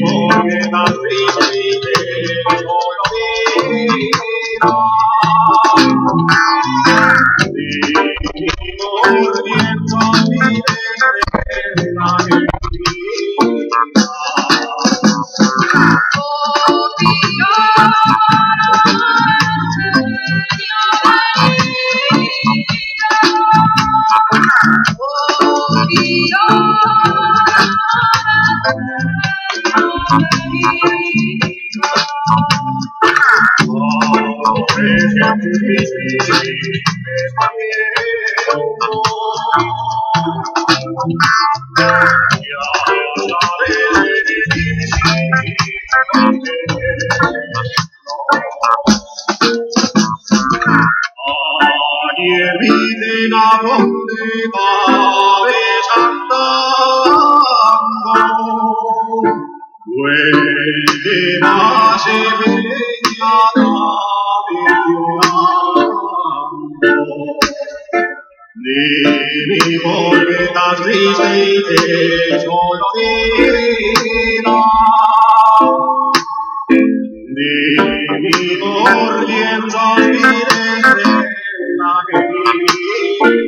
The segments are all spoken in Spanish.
porque tan triste solo vida. Mordiendo a mi desespera que ayer vine a donde cantando, buena semilla Dimmi porque tan triste y desconocida. Dimmi mordiendo a mi desespera querida.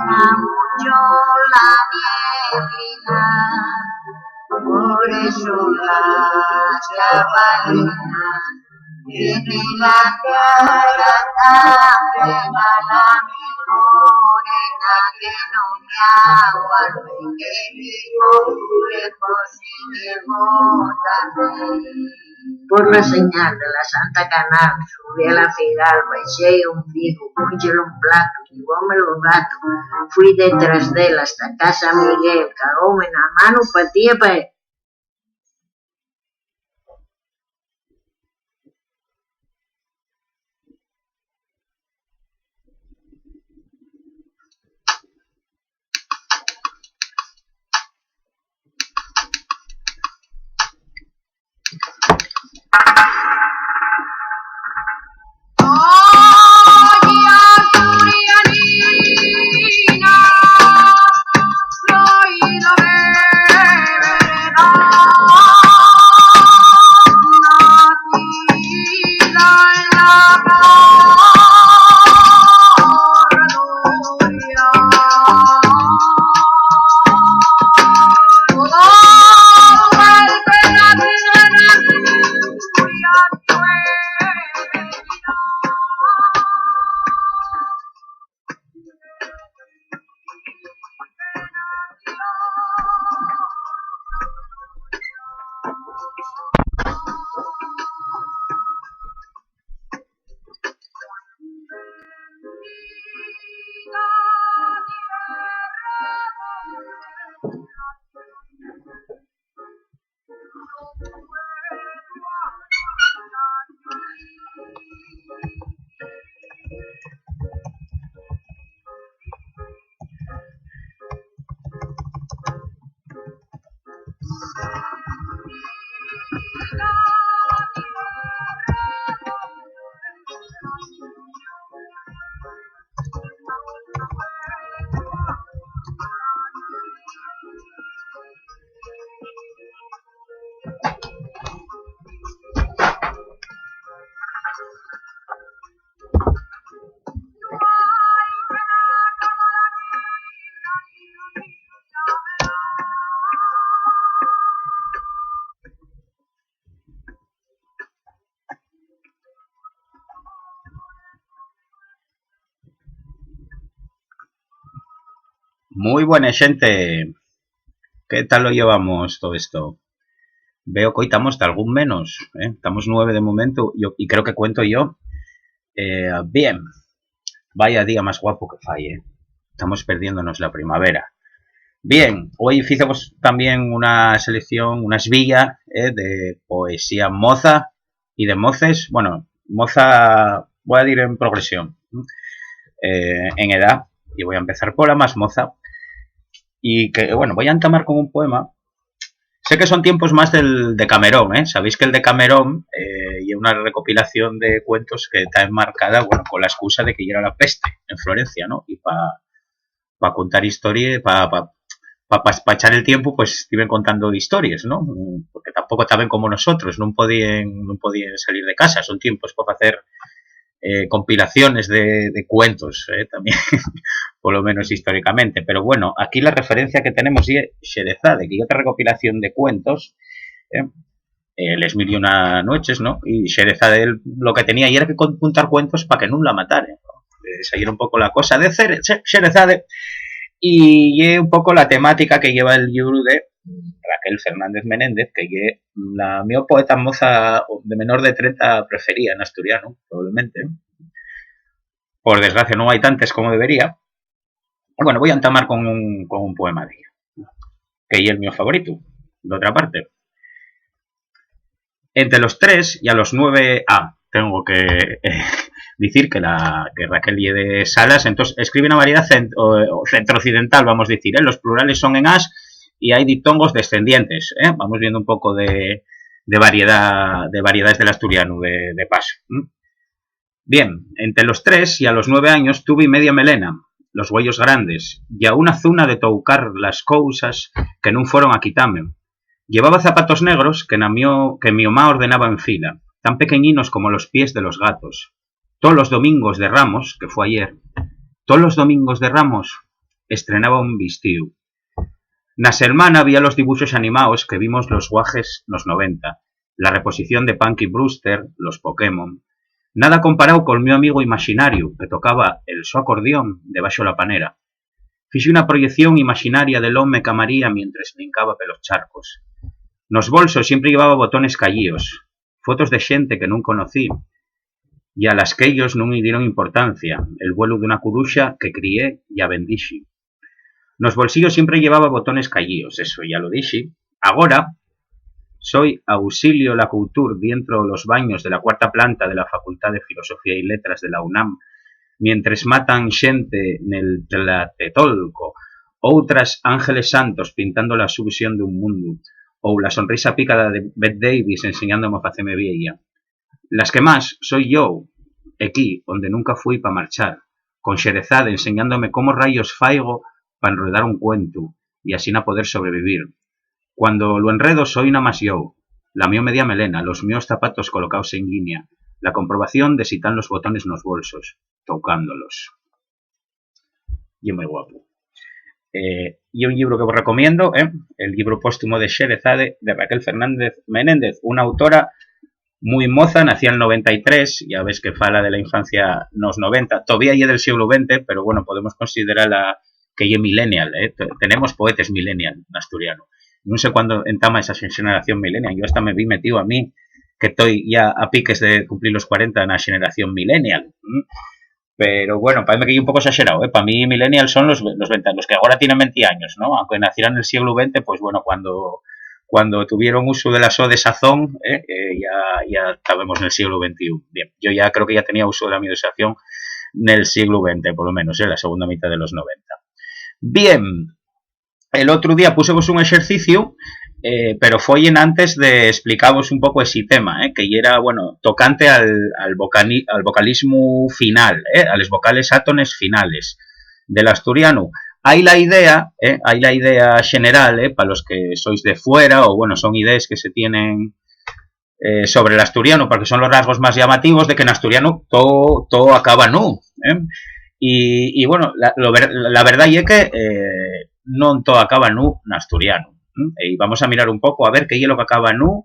Mucho la nieblina, por eso la chavalina tiene la cara tan plena, mi morena, que no me aguardo y que digo lejos y llego también. Por la señal de la Santa Canal, subí a la Fidalba, eché un figo, púnchelo un plato, llevóme los gatos, fui detrás de él hasta casa Miguel, cagóme en la mano, patía pa' él. Muy buena xente, que tal lo llevamos todo esto? Veo que hoy estamos de algún menos, estamos 9 de momento, y creo que cuento yo. Bien, vaya día más guapo que falle, estamos perdiéndonos la primavera. Bien, hoy hicimos también una selección, una esvilla de poesía moza y de moces. Bueno, moza voy a decir en progresión, en edad, y voy a empezar por la más moza. Y que, bueno, voy a entamar con un poema. Sé que son tiempos más del Decamerón, Sabéis que el Decamerón y una recopilación de cuentos que está enmarcada, bueno, con la excusa de que era la peste en Florencia, ¿no? Y para contar historias, para echar el tiempo, pues estuvieron contando historias, ¿no? Porque tampoco estaban como nosotros, no podían salir de casa, son tiempos para hacer compilaciones de cuentos, también, por lo menos históricamente. Pero bueno, aquí la referencia que tenemos es Sherezade, que hay otra recopilación de cuentos, Les Mil y Una Noches, ¿no? Y Sherezade lo que tenía y era que contar cuentos para que no la matara, ¿no? Esa era un poco la cosa de Sherezade. Y un poco la temática que lleva el libro de Raquel Fernández Menéndez, que es la mi poeta moza de menor de 30 prefería en asturiano, probablemente. Por desgracia no hay tantas como debería. Bueno, voy a entamar con un poema de ella, que es el mío favorito, de otra parte. Entre los 3 y a los 9 tengo que decir que Raquel y de Salas, entonces escribe una variedad centro-occidental, vamos a decir, los plurales son en as y hay diptongos descendientes, vamos viendo un poco de variedades del asturiano de paso. Bien, entre los 3 y a los 9 años tuve media melena, los huellos grandes, y a una zuna de toucar las cousas que non foron a quitame. Llevaba zapatos negros que mi mamá ordenaba en fila, tan pequeñinos como los pies de los gatos. Todos los domingos de Ramos, que fue ayer, todos los domingos de Ramos estrenaba un vestido. Na semana había los dibujos animados que vimos los guajes nos 90, la reposición de Punky Brewster, los Pokémon. Nada comparado con mi amigo imaginario, que tocaba el su acordeón debaixo la panera. Fixe una proyección imaginaria del home que amaría mientras brincaba pelos charcos. Nos bolsos siempre llevaba botones callíos, fotos de xente que non conocí, e a las que ellos non me dieron importancia, el vuelo de una curuxa que crié e a bendixi. Nos bolsillos siempre llevaba botones callíos, eso ya lo dixi. Agora, soy Auxilio la Couture dentro los baños de la 4ª planta de la Facultad de Filosofía y Letras de la UNAM, mientras matan xente nel Tlatetolco, outras ángeles santos pintando la subvisión de un mundo, ou la sonrisa pícara de Bette Davis enseñándome a faceme vieja. Las que más soy yo, aquí, donde nunca fui para marchar, con Sherezade enseñándome cómo rayos faigo para enredar un cuento y así no poder sobrevivir. Cuando lo enredo soy nada más yo, la mío media melena, los míos zapatos colocados en línea, la comprobación de si están los botones en los bolsos, tocándolos. Y muy guapo. Y un libro que os recomiendo, el libro póstumo de Sherezade, de Raquel Fernández Menéndez, una autora muy moza, nacía en el 93, ya ves que fala de la infancia nos 90, todavía ya del siglo XX, pero bueno, podemos considerarla que ya millennial, tenemos poetas millennial en asturiano. No sé cuándo entama esa generación millennial, yo hasta me vi metido a mí, que estoy ya a piques de cumplir los 40 en la generación millennial. Pero bueno, parece que hay un poco exagerado, Para mí millennial son los que ahora tienen 20 años, ¿no? Aunque nacieran en el siglo XX, pues bueno, cuando tuvieron uso de la SO de sazón, ya estábamos en el siglo XXI. Bien, yo ya creo que ya tenía uso de la miodización en el siglo XX, por lo menos, la segunda mitad de los 90. Bien, el otro día pusemos un ejercicio, pero fue en antes de explicaros un poco ese tema, que era, bueno, tocante al vocalismo final, a los vocales átones finales del asturiano. Hay la idea general, para los que sois de fuera, o bueno, son ideas que se tienen sobre el asturiano, porque son los rasgos más llamativos de que en asturiano todo acaba nu. Y bueno, la verdad es que non todo acaba nu en asturiano. Y vamos a mirar un poco a ver qué es lo que acaba nu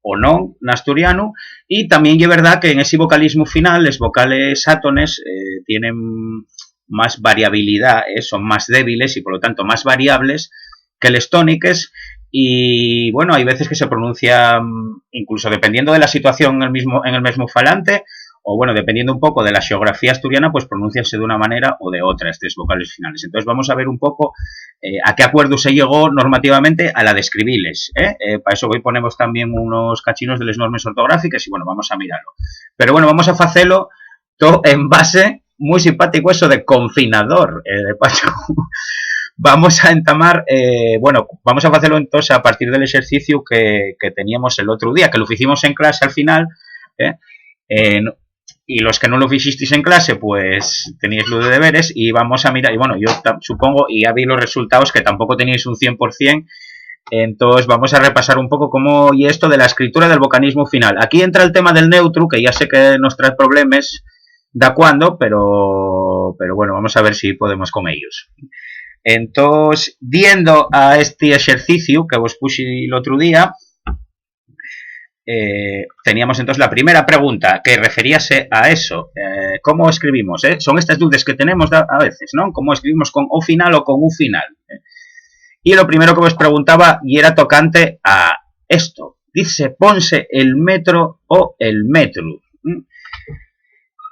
o no en asturiano. Y también es verdad que en ese vocalismo final, los vocales átones tienen más variabilidad, son más débiles y por lo tanto más variables que los tóniques. Y bueno, hay veces que se pronuncia, incluso dependiendo de la situación en el mismo falante, o bueno, dependiendo un poco de la geografía asturiana, pues pronunciarse de una manera o de otra estos vocales finales. Entonces vamos a ver un poco a qué acuerdo se llegó normativamente a la de escribiles. Para eso hoy ponemos también unos cachinos de las normas ortográficas y bueno, vamos a mirarlo. Pero bueno, vamos a hacerlo todo en base, muy simpático eso de confinador, de Pacho. Vamos a entamar, bueno, vamos a hacerlo entonces a partir del ejercicio que teníamos el otro día, que lo hicimos en clase al final, y los que no lo hicisteis en clase, pues teníais lo de deberes y vamos a mirar, y bueno, yo supongo, y ya vi los resultados que tampoco teníais un 100%, entonces vamos a repasar un poco cómo y esto de la escritura del vocalismo final. Aquí entra el tema del neutro, que ya sé que nos trae problemas, da cuando, pero bueno, vamos a ver si podemos con ellos. Entonces, viendo a este ejercicio que vos puse el otro día, teníamos entonces la primera pregunta que referíase a eso. ¿Cómo escribimos? Son estas dudas que tenemos a veces, ¿no? ¿Cómo escribimos con O final o con U final? Y lo primero que os preguntaba y era tocante a esto. Dice, ponse el metro o el metro.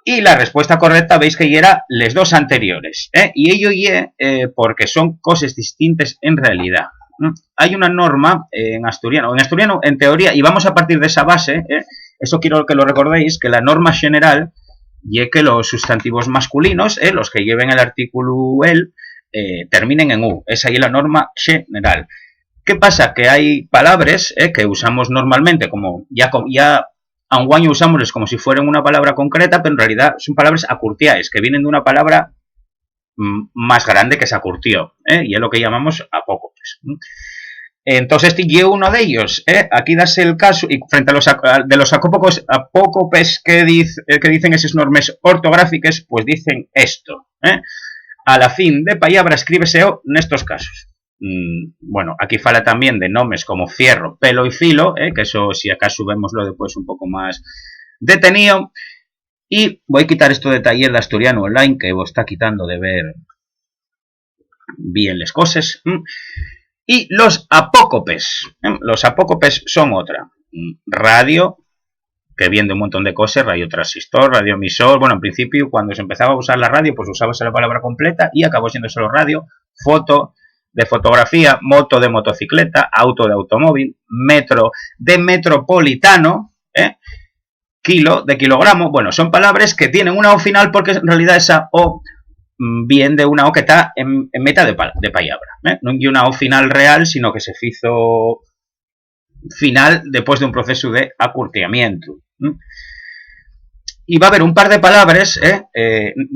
Y la respuesta correcta veis que era les dos anteriores. Y ello porque son cosas distintas en realidad. Hay una norma en asturiano, en teoría, y vamos a partir de esa base, eso quiero que lo recordéis, que la norma general y que los sustantivos masculinos, los que lleven el artículo el, terminen en U. Esa es la norma general. ¿Qué pasa? Que hay palabras que usamos normalmente, como ya a un guaño usamos como si fueran una palabra concreta, pero en realidad son palabras acurtiaes, que vienen de una palabra más grande que se acurtió, y es lo que llamamos apócopes. Entonces, este y uno de ellos, aquí das el caso, y frente a los apócopes que dicen esas normas ortográficas, pues dicen esto, a la fin de palabra escríbese o en estos casos. Bueno, aquí fala también de nombres como fierro, pelo y filo, que eso si acaso vémoslo después un poco más detenido. Y voy a quitar esto de taller de asturiano online que vos está quitando de ver bien las cosas. Y los apócopes. Los apócopes son otra. Radio, que viene de un montón de cosas, radio transistor, radioemisor. Bueno, en principio cuando se empezaba a usar la radio, pues usaba la palabra completa y acabó siendo solo radio, foto de fotografía, moto de motocicleta, auto de automóvil, metro de metropolitano, kilo de kilogramo. Bueno, son palabras que tienen una O final porque en realidad esa O viene de una O que está en meta de palabra. No hay una O final real, sino que se hizo final después de un proceso de acurtiamiento. Y va a haber un par de palabras en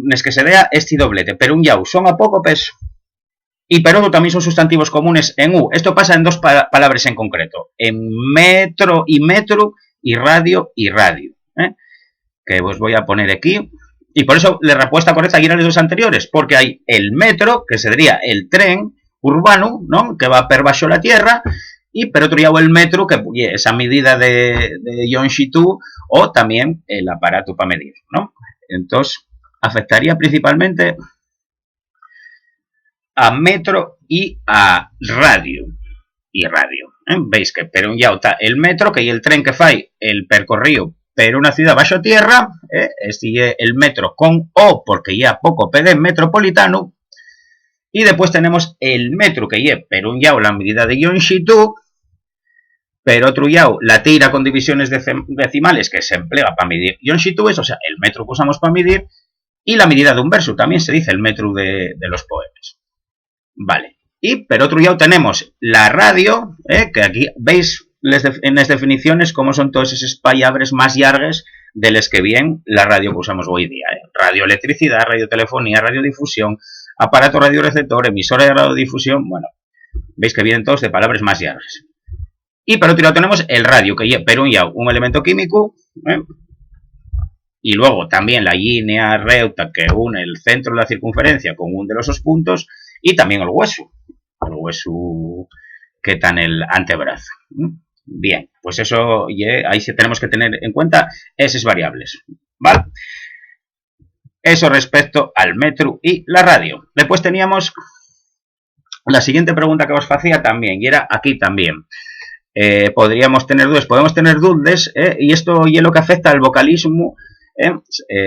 las que se vea este doblete, pero un yau son apócopes y pero otro también son sustantivos comunes en U. Esto pasa en dos palabras en concreto, en metro y radio, que os voy a poner aquí. Y por eso la respuesta correcta aquí eran los dos anteriores, porque hay el metro, que sería el tren urbano, ¿no?, que va per baixo la tierra, y pero otro lado el metro, que es a medida de longitud, o también el aparato para medir, ¿no? Entonces, afectaría principalmente a metro y a radio. Veis que pero un lado está el metro, que es el tren que fai el percorrido pero una ciudad bajo tierra, este el metro con O, porque ya poco PD metropolitano, y después tenemos el metro, que es pero un lado la medida de longitud, pero otro lado la tira con divisiones decimales que se emplea para medir longitudes, o sea, el metro que usamos para medir, y la medida de un verso, también se dice el metro de los poemas. Vale. Y por otro lado tenemos la radio, que aquí veis en las definiciones cómo son todas esas palabras más largas de las que viene la radio que usamos hoy día. Radioelectricidad, radiotelefonía, radiodifusión, aparato radioreceptor, emisora de radiodifusión. Bueno, veis que vienen todos de palabras más largas. Y por otro lado tenemos el radio, que es pero un elemento químico, y luego también la línea recta que une el centro de la circunferencia con uno de los dos puntos, y también el hueso que está en el antebrazo. Bien, pues eso, ahí sí tenemos que tener en cuenta esas variables, ¿vale? Eso respecto al metro y la radio. Después teníamos la siguiente pregunta que os hacía también, y era aquí también. Podemos tener dudas, y esto es lo que afecta al vocalismo,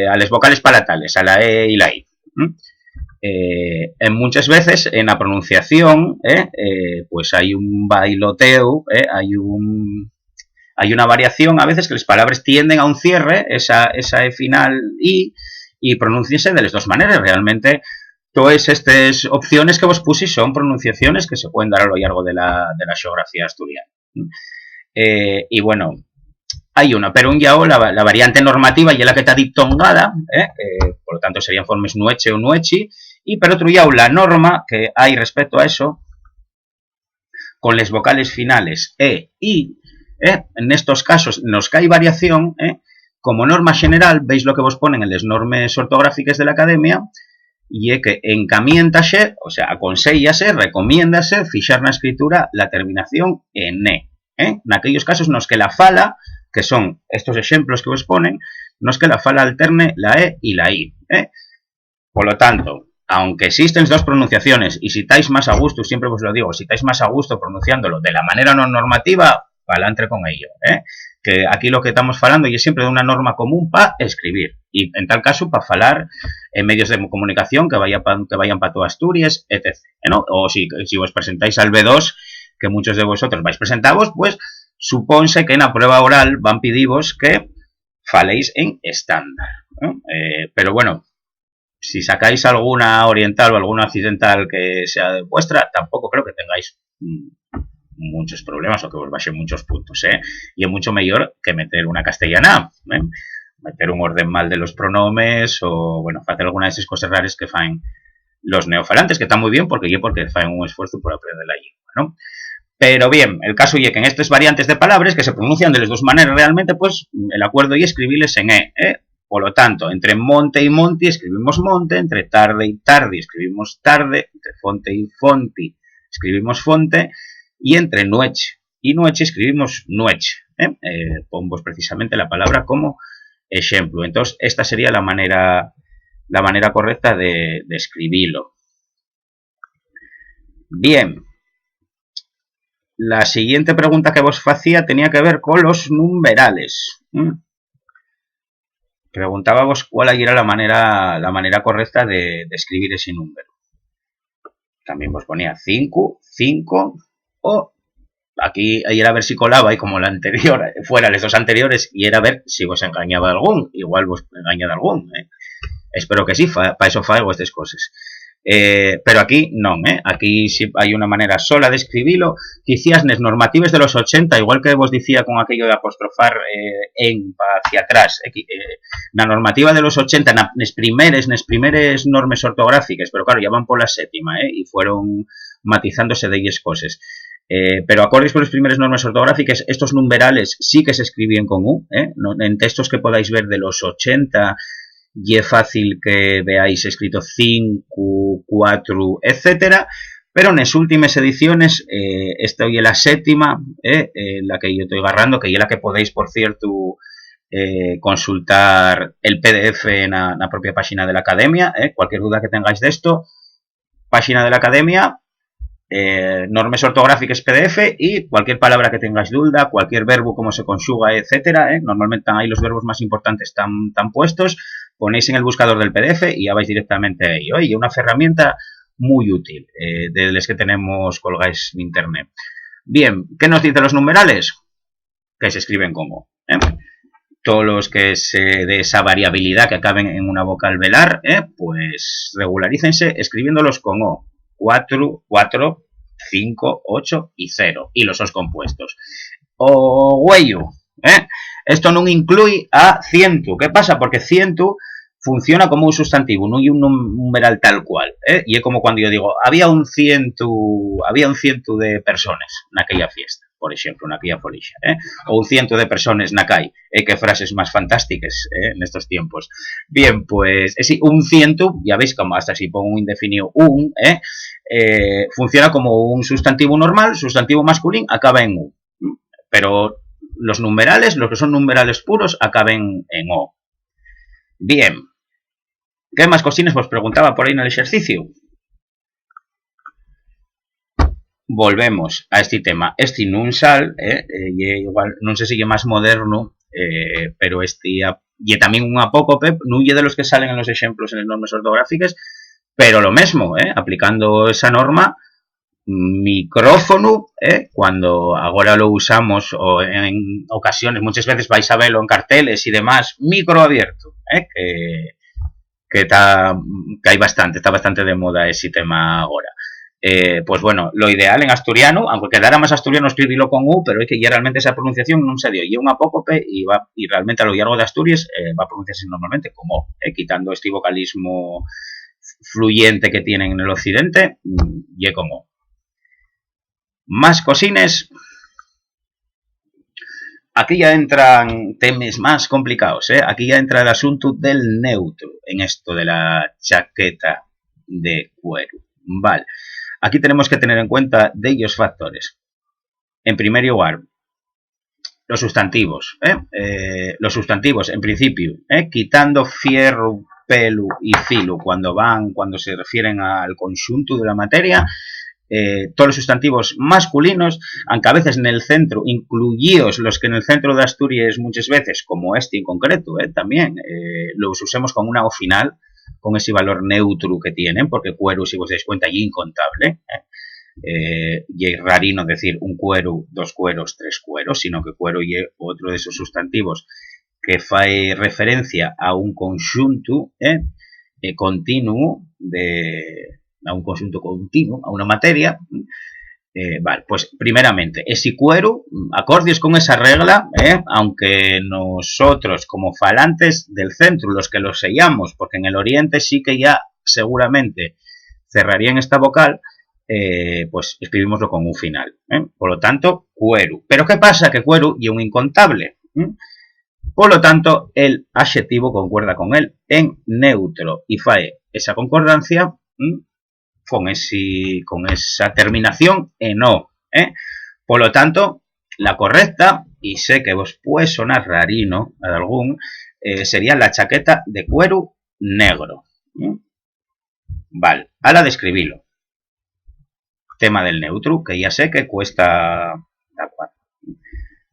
a las vocales palatales, a la E y la I. En muchas veces en la pronunciación pues hay un bailoteo, hay una variación a veces que las palabras tienden a un cierre, esa E final y pronunciarse de las dos maneras. Realmente todas estas opciones que vos puse son pronunciaciones que se pueden dar a lo largo de la geografía asturiana. Y bueno, hay una, pero un yao, la variante normativa y es la que está diptongada, por lo tanto serían formas nueche o nuechi, y por otro yao, la norma que hay respecto a eso, con las vocales finales E, I, en estos casos nos cae variación, como norma general, veis lo que vos ponen en las normas ortográficas de la Academia, y é que encamiéntase, o sea, aconsellase, recomiéndase fixar na escritura la terminación en E. Naquellos casos nos que la fala, que son estos exemplos que vos ponen, nos que la fala alterne la E y la I. Por lo tanto, aunque existen dos pronunciaciones, y si estáis más a gusto, siempre os lo digo, si estáis más a gusto pronunciándolo de la manera no normativa, pa'lante con ello. Que aquí lo que estamos falando y es siempre de una norma común para escribir, y en tal caso para falar en medios de comunicación que vayan para toda Asturias, etc. ¿no? O si os presentáis al B2, que muchos de vosotros vais presentados, pues supónse que en la prueba oral van pedivos que faléis en estándar. Pero bueno, si sacáis alguna oriental o alguna occidental que sea vuestra, tampoco creo que tengáis muchos problemas o que os baixen muchos puntos, y es mucho mejor que meter una castellana, meter un orden mal de los pronombres o, bueno, hacer alguna de esas cosas raras que faen los neofalantes, que está muy bien porque faen un esfuerzo por aprender la lengua, ¿no? Pero bien, el caso es que en estas variantes de palabras que se pronuncian de las dos maneras realmente, pues el acuerdo y escribirles en E, Por lo tanto, entre monte y monti escribimos monte, entre tarde y tarde escribimos tarde, entre fonte y fonti escribimos fonte, y entre nueche y nueche escribimos nueche. Pongo precisamente la palabra como ejemplo. Entonces, esta sería la manera correcta de escribirlo. Bien. La siguiente pregunta que vos hacía tenía que ver con los numerales. Preguntábamos cuál era la manera correcta de escribir ese número. También vos ponía 5, 5, o aquí era a ver si colaba, y como la anterior fuera las dos anteriores, y era a ver si vos engañaba algún, igual vos engañaba algún. Espero que sí, para eso fago estas cosas. Pero aquí no, aquí sí hay una manera sola de escribirlo. Quizás en las normativas de los 80, igual que vos decía con aquello de apostrofar hacia atrás, la normativa de los 80, las primeras normas ortográficas, pero claro, ya van por la séptima, y fueron matizándose de ellas cosas. Pero acordes con las primeras normas ortográficas, estos numerales sí que se escribían con U, en textos que podáis ver de los 80, y es fácil que veáis escrito 5, 4, etcétera, pero en las últimas ediciones, esta hoy es la séptima, la que yo estoy agarrando, que es la que podéis, por cierto, consultar el PDF en la propia página de la Academia. Cualquier duda que tengáis de esto, página de la Academia, normas ortográficas PDF, y cualquier palabra que tengáis duda, cualquier verbo, cómo se conjuga, etcétera. Normalmente están ahí los verbos más importantes, están puestos. Ponéis en el buscador del PDF y ya vais directamente a ello. Y una herramienta muy útil de las que tenemos colgáis en internet. Bien, ¿qué nos dicen los numerales? Que se escriben como todos los que de esa variabilidad que acaben en una vocal velar, pues regularícense escribiéndolos con O. 4, 5, 8 y 0. Y los os compuestos. O huello. Esto no incluye a ciento. ¿Qué pasa? Porque ciento funciona como un sustantivo, no hay un numeral tal cual. Y es como cuando yo digo, había un ciento de personas en aquella fiesta, por ejemplo, en aquella folixa. O un ciento de personas en aquella. Qué frases más fantásticas en estos tiempos. Bien, pues un ciento, ya veis como hasta si pongo un indefinido funciona como un sustantivo normal, sustantivo masculino, acaba en U. Pero los numerales, los que son numerales puros, acaben en O. Bien. ¿Qué más cosines os preguntaba por ahí en el ejercicio? Volvemos a este tema. Este nun sal, igual, non sé si é máis moderno, pero este e tamén un apócope, non é de los que salen en los exemplos en las normas ortográficas, pero lo mesmo, aplicando esa norma, micrófono, cuando ahora lo usamos o en ocasiones, muchas veces vais a verlo en carteles y demás, micro abierto, que hay bastante, está bastante de moda ese tema ahora. Pues bueno, lo ideal en asturiano, aunque quedara más asturiano escribirlo con U, pero es que ya realmente esa pronunciación no se dio, y un apócope y realmente a lo largo de Asturias va a pronunciarse normalmente como O, quitando este vocalismo fluyente que tienen en el occidente, y como más cosines. aquí ya entran temas más complicados, ¿eh? Aquí ya entra el asunto del neutro en esto de la chaqueta de cuero. Vale. Aquí tenemos que tener en cuenta de ellos factores. En primer lugar, los sustantivos. Los sustantivos, en principio, quitando fierro, pelo y filo cuando se refieren al conjunto de la materia, todos los sustantivos masculinos, aunque a veces en el centro, incluidos los que en el centro de Asturias muchas veces, como este en concreto, también los usemos con una O final, con ese valor neutro que tienen, porque cuero, si vos dais cuenta, y incontable. Y es rarino decir un cuero, dos cueros, tres cueros, sino que cuero y otro de esos sustantivos que fae referencia a un conjunto continuo a un conjunto continuo, a una materia. Vale, pues primeramente, ese cuero, acordes con esa regla, aunque nosotros como falantes del centro, los que lo sellamos, porque en el oriente sí que ya seguramente cerrarían esta vocal, pues escribimoslo con un final. Por lo tanto, cuero. Pero ¿qué pasa? Que cuero y un incontable. Por lo tanto, el adjetivo concuerda con él en neutro y fae esa concordancia con esa terminación en O. Por lo tanto, la correcta, y sé que vos puede sonar rarino a algún, sería la chaqueta de cuero negro. Vale, a la de escribirlo. Tema del neutro, que ya sé que cuesta de acuerdo.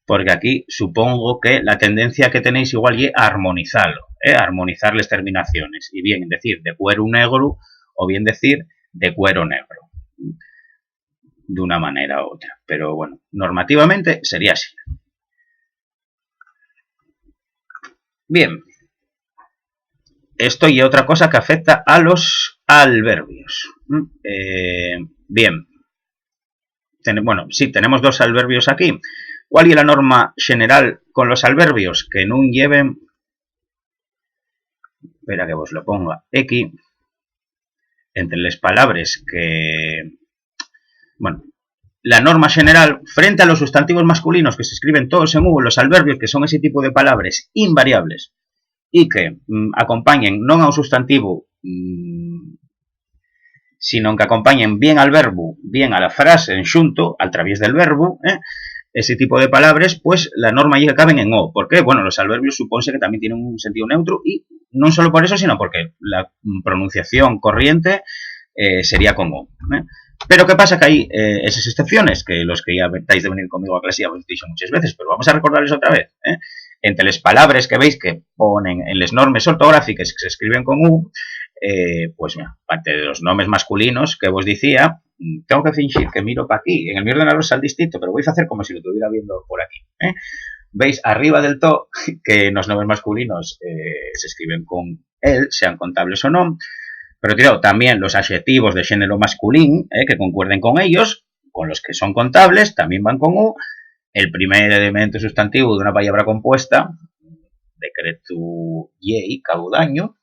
Porque aquí supongo que la tendencia que tenéis igual es armonizarlo, armonizar las terminaciones. Y bien decir de cuero negro o bien decir de cuero negro. De una manera u otra. Pero bueno, normativamente sería así. Bien. Esto y otra cosa que afecta a los adverbios. Bien. Bueno, sí, tenemos dos adverbios aquí. ¿Cuál es la norma general con los adverbios? Que no lleven... Espera que vos lo ponga aquí. Entre las palabras que... Bueno, la norma general frente a los sustantivos masculinos que se escriben todos en U, los adverbios que son ese tipo de palabras invariables y que acompañen no a un sustantivo, sino que acompañen bien al verbo, bien a la frase en xunto, al través del verbo, ese tipo de palabras, pues la norma ya caben en O. ¿Por qué? Bueno, los adverbios supónse que también tienen un sentido neutro y no solo por eso, sino porque la pronunciación corriente sería con O. Pero ¿qué pasa? Que hay esas excepciones, que los que ya estáis de venir conmigo a clase ya os he dicho muchas veces, pero vamos a recordarles otra vez. Entre las palabras que veis que ponen en las normas ortográficas que se escriben con U, pues mira, parte de los nombres masculinos que vos decía, tengo que fingir que miro para aquí, en el mi ordenador sale distinto, pero voy a hacer como si lo estuviera viendo por aquí. Veis arriba del todo que los nombres masculinos se escriben con él, sean contables o no, pero claro, también los adjetivos de género masculino que concuerden con ellos, con los que son contables, también van con U. El primer elemento sustantivo de una palabra compuesta, decreto y caudaño,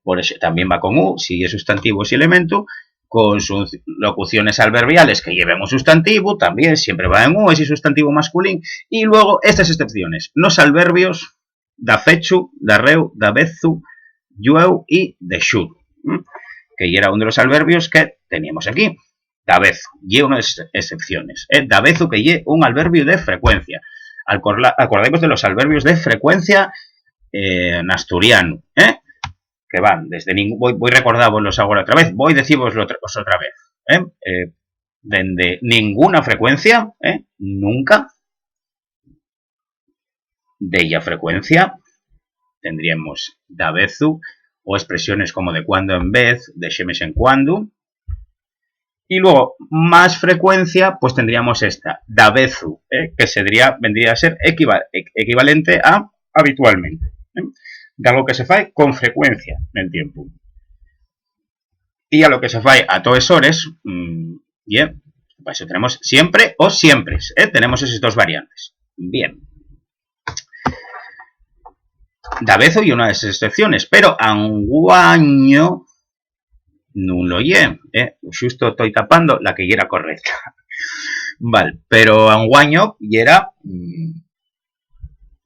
por eso también va con U, si es sustantivo ese elemento, con sus locuciones adverbiales que lleven un sustantivo, también siempre va en U, ese sustantivo masculino, y luego estas excepciones, los adverbios da fechu, da reu, da bezu, llueu y de xud, que era uno de los adverbios que teníamos aquí. Dabezu, y unas excepciones. Dabezu que es un adverbio de frecuencia. Acordemos de los adverbios de frecuencia en asturiano, que van desde voy recordávoslos ahora otra vez, voy a decirvoslo otra vez. Desde ninguna frecuencia, nunca. De ella frecuencia tendríamos dabezu o expresiones como de cuando en vez, de xemes en cuando. Y luego, más frecuencia, pues tendríamos esta, dabezu, que vendría a ser equivalente a habitualmente. De algo que se fae con frecuencia en el tiempo. Y a lo que se fae a todas horas, bien, para eso tenemos siempre o siempre. Tenemos esas dos variantes. Bien. Dabezu y una de esas excepciones, pero anguaño no lo lle, justo estoy tapando la que era correcta. Vale, pero anguaño y era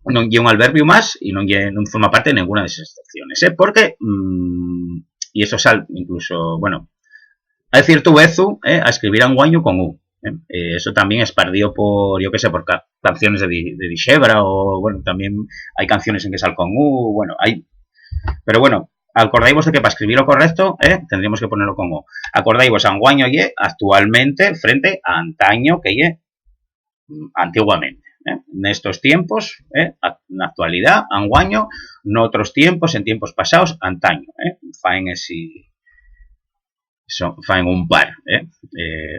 non lle un adverbio máis e non forma parte de ninguna desas excepciones, porque e iso sal incluso, bueno, hai cierto vezu a escribir anguaño con U. Eso tamén espardío por, yo que sé, por canciones de Dixebra o, bueno, tamén hai canciones en que sal con U, bueno, hai... Pero bueno, acordaivos de que para escribir lo correcto, tendríamos que ponerlo con O. Acordaivos, anguaño lle actualmente frente a antaño que lle antiguamente. Nestos tiempos, na actualidad, anguaño, noutros tiempos, en tiempos pasados, antaño. Faen faen un par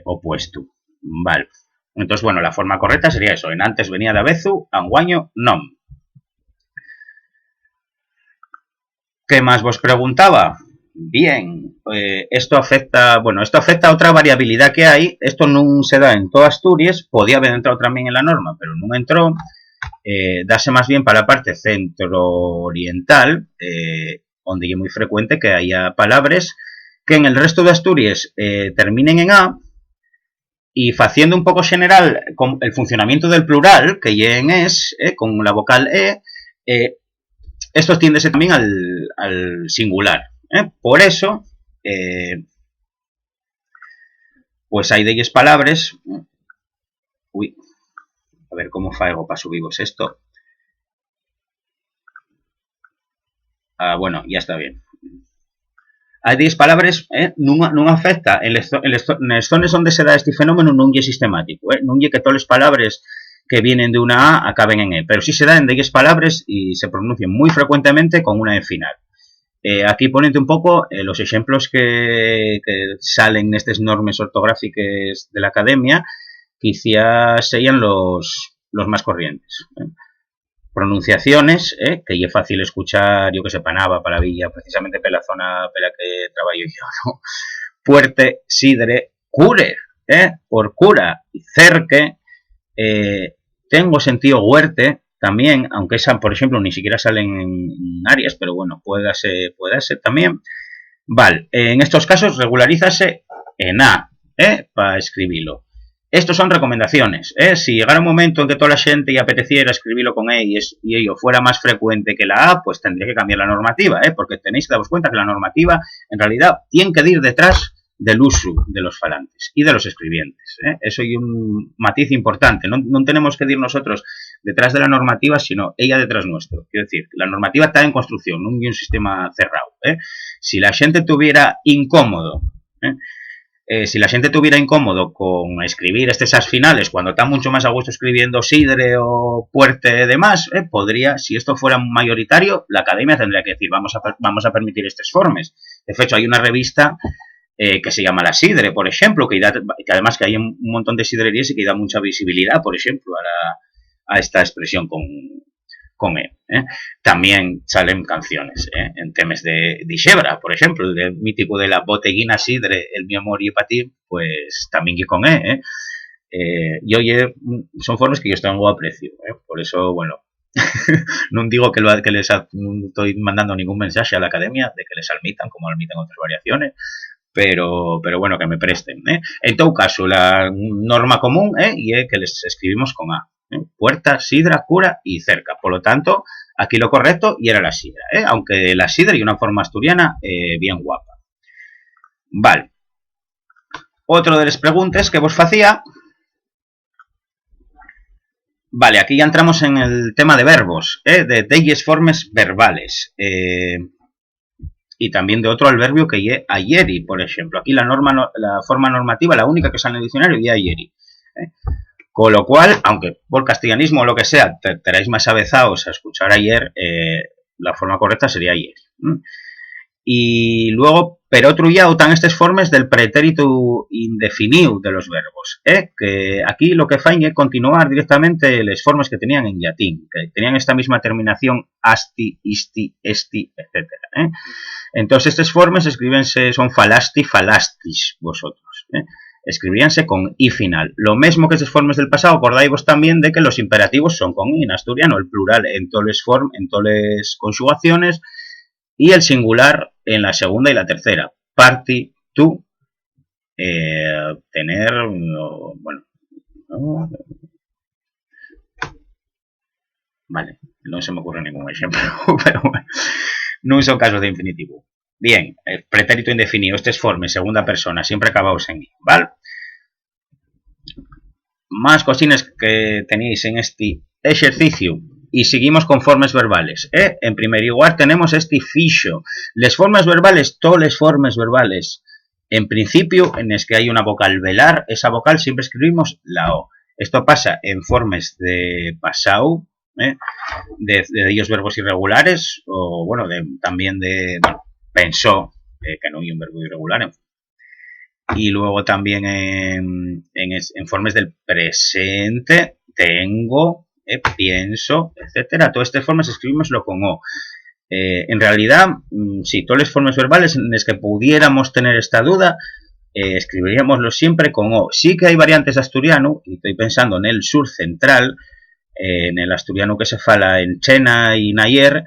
opuesto. Vale. Entonces, bueno, la forma correcta sería eso. En antes venía de avezu, anguaño, non. ¿Qué más vos preguntaba? Bien, esto afecta, bueno, esto afecta a otra variabilidad que hay. Esto non se da en toda Asturias, podía haber entrado tamén en la norma, pero non entró. Dase más bien para la parte centro-oriental, donde es muy frecuente que haya palabras que en el resto de Asturias terminen en A, y haciendo un poco general con el funcionamiento del plural, que ya en es, con la vocal esto tiéndese también al singular. Por eso, pues hay de ellas palabras... Uy, a ver cómo faego para subirvos esto. Bueno, ya está bien. Hai 10 palabras, non afecta en las zonas donde se da este fenómeno non é sistemático, non é que todas as palabras que vienen de una A acaben en E, pero sí se da en 10 palabras y se pronuncian muy frecuentemente con una E final. Aquí ponete un poco los ejemplos que salen en estas normas ortográficas de la academia, quizás serían los más corrientes. Pronunciaciones, que es fácil escuchar, yo que sé, Panava, Palavilla, precisamente por la zona por la que trabajo yo, ¿no? Puerte, sidre, cure, por cura, y cerque, tengo sentido huerte, también, aunque esa, por ejemplo, ni siquiera salen en Arias, pero bueno, puede ser también. Vale, en estos casos regularízase en A, para escribirlo. Estos son recomendaciones. Si llegara un momento en que toda la gente ya apeteciera escribirlo con E y ello fuera más frecuente que la A, pues tendría que cambiar la normativa, porque tenéis que daros cuenta que la normativa en realidad tiene que ir detrás del uso de los falantes y de los escribientes. Eso es un matiz importante. No tenemos que ir nosotros detrás de la normativa, sino ella detrás nuestro. Quiero decir, la normativa está en construcción, no hay un sistema cerrado. Si la gente tuviera incómodo... si la gente tuviera incómodo con escribir esas finales cuando está mucho más a gusto escribiendo sidre o puerte de más, podría, si esto fuera mayoritario, la academia tendría que decir vamos a permitir estos formes. De hecho, hay una revista que se llama La Sidre, por ejemplo, que además que hay un montón de sidrerías y que da mucha visibilidad, por ejemplo, a esta expresión con E. También salen canciones en temas de Dixebra, por ejemplo, el mítico de la boteguina sidre, el mi amor y para ti, pues también que con E. Y oye, son formas que yo tengo aprecio, por eso, bueno, no digo que no estoy mandando ningún mensaje a la academia de que les admitan como admiten otras variaciones, pero bueno, que me presten. En todo caso, la norma común y que les escribimos con A. Puerta, sidra, cura y cerca. Por lo tanto, aquí lo correcto y era la sidra. Aunque la sidra y una forma asturiana bien guapa. Vale. Otro de las preguntas que vos hacía. Vale, aquí ya entramos en el tema de verbos, de delles formas verbales. Y también de otro adverbio que es ayeri, por ejemplo. Aquí la forma normativa, la única que sale en el diccionario, es ayeri. Con lo cual, aunque por castellanismo o lo que sea, tenéis más avezados a escuchar ayer, la forma correcta sería ayer. Y luego, pero otro ya están estas formas del pretérito indefinido de los verbos, que aquí lo que faen es continuar directamente las formas que tenían en latín, que tenían esta misma terminación asti, isti, esti, etc. Entonces estas formas escríbense, son falasti, falastis vosotros, escribíanse con i final. Lo mismo que esas formas del pasado, acordáis también de que los imperativos son con i en asturiano, el plural en todas las conjugaciones y el singular en la segunda y la tercera. Parti, tú, tener, bueno, ¿no? Vale, no se me ocurre ningún ejemplo, pero bueno, no son casos de infinitivo. Bien, el pretérito indefinido, este es forma, segunda persona, siempre acabados en i, ¿vale? Más cosines que tenéis en este ejercicio. Y seguimos con formas verbales. En primer lugar tenemos este fixo. Les formas verbales, todas las formas verbales. En principio, en es que hay una vocal velar, esa vocal siempre escribimos la O. Esto pasa en formas de pasado, de ellos verbos irregulares, o bueno, también de pensó, que no hay un verbo irregular. Y luego también en formas del presente, tengo, pienso, etcétera. Todas estas formas escribimoslo con O. En realidad, sí, todas las formas verbales en las que pudiéramos tener esta duda, escribiríamoslo siempre con O. Sí que hay variantes de asturiano, y estoy pensando en el sur central, en el asturiano que se fala en Chena y Nayer,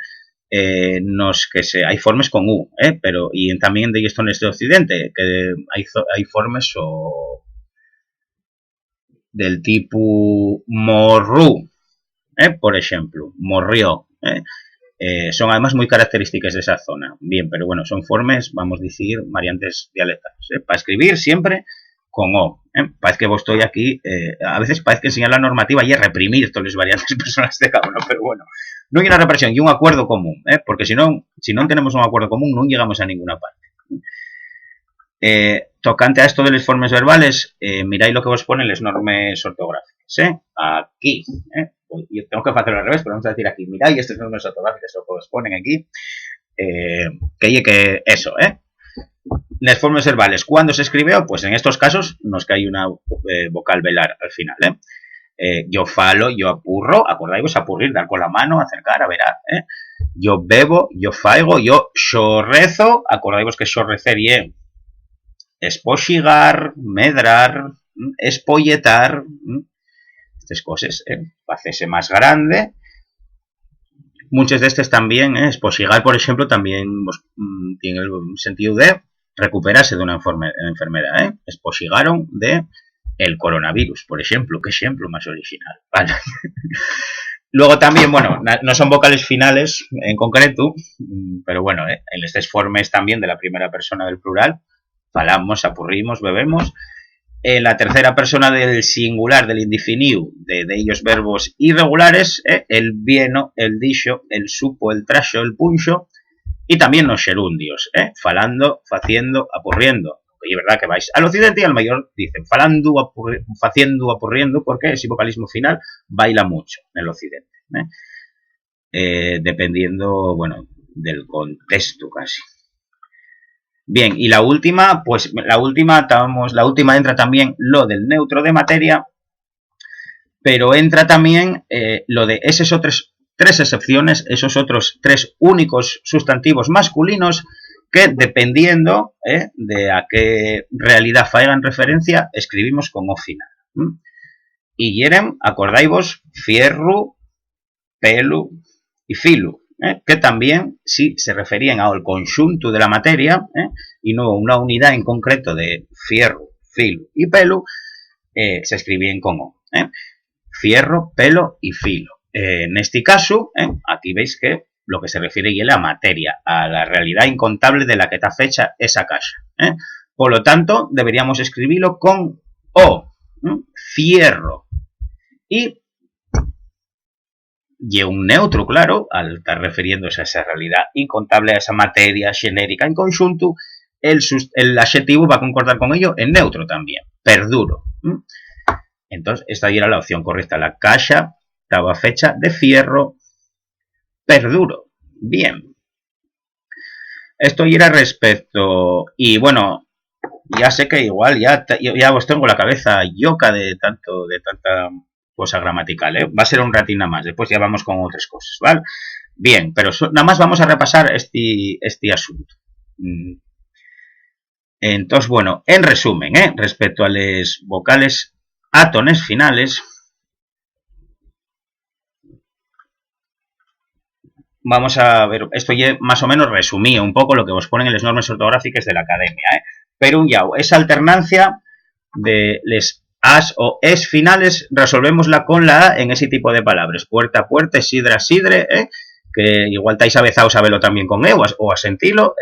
hay formas con U, pero y también de estones de Occidente, que hay formas del tipo morru, por ejemplo, morrió, son además muy características de esa zona. Bien, pero bueno, son formas, vamos a decir, variantes dialectales. Para escribir siempre con O. Parece que vos estoy aquí, a veces parece que enseñar la normativa y es reprimir todas las variantes personales de cada uno, pero bueno, no hay una represión y un acuerdo común, porque si no tenemos un acuerdo común no llegamos a ninguna parte. Tocante a esto de las formas verbales, miráis lo que os ponen las normas ortográficas, aquí, yo tengo que hacerlo al revés, pero vamos a decir aquí, miráis estas normas ortográficas, lo que os ponen aquí, que eso, las formas verbales, ¿cuándo se escribe? Pues en estos casos no es que hay una vocal velar al final, yo falo, yo apurro, acordáis, apurrir, dar con la mano, acercar, a verar, yo bebo, yo faigo, yo xorrezo, acordáis que xorrecería, espoxigar, medrar, espolletar, estas cosas, hacerse más grande. Muchos de estos también, espoxigar, por ejemplo, también tiene el sentido de recuperarse de una enfermedad, espoxigaron de el coronavirus, por ejemplo, qué ejemplo más original, ¿vale? Luego también, bueno, no son vocales finales en concreto, pero bueno, en estas formas también de la primera persona del plural, falamos, apurrimos, bebemos. En la tercera persona del singular, del indefinido, de ellos verbos irregulares, el vieno, el dixo, el supo, el traxo, el punxo, y también los xerundios, falando, faciendo, apurriendo. Y es verdad que vais al occidente y al mayor dicen falando, faciendo, apurriendo, porque ese vocalismo final baila mucho en el occidente, dependiendo, bueno, del contexto casi. Bien, y la última, pues la última entra también lo del neutro de materia, pero entra también lo de esas otras tres excepciones, esos otros tres únicos sustantivos masculinos que dependiendo de a qué realidad hagan referencia, escribimos con O final. Y quieren, acordáis, fierro, pelu y filu. Que también, si se referían al conjunto de la materia, y no una unidad en concreto de fierro, filo y pelo, se escribían con O. Fierro, pelo y filo. En este caso, aquí veis que lo que se refiere a la materia, a la realidad incontable de la que está fecha esa caja. Por lo tanto, deberíamos escribirlo con O, fierro. Y un neutro, claro, al estar refiriéndose a esa realidad incontable, a esa materia genérica en conjunto, el adjetivo va a concordar con ello en neutro también, perduro. Entonces, esta era la opción correcta. La caja estaba fecha de fierro, perduro. Bien. Esto era respecto... Y bueno, ya sé que igual ya os tengo la cabeza yoca de tanta cosa gramatical, va a ser un ratín nada más, después ya vamos con otras cosas, ¿vale? Bien, pero nada más vamos a repasar este asunto. Entonces, bueno, en resumen, respecto a las vocales átones finales, vamos a ver, esto ya más o menos resumía un poco lo que os ponen en las normas ortográficas de la academia, pero ya esa alternancia de las as o es finales, resolvémosla con la A en ese tipo de palabras. Puerta, puerta, sidra, sidre, que igual estáis avezados a verlo también con E o a sentirlo.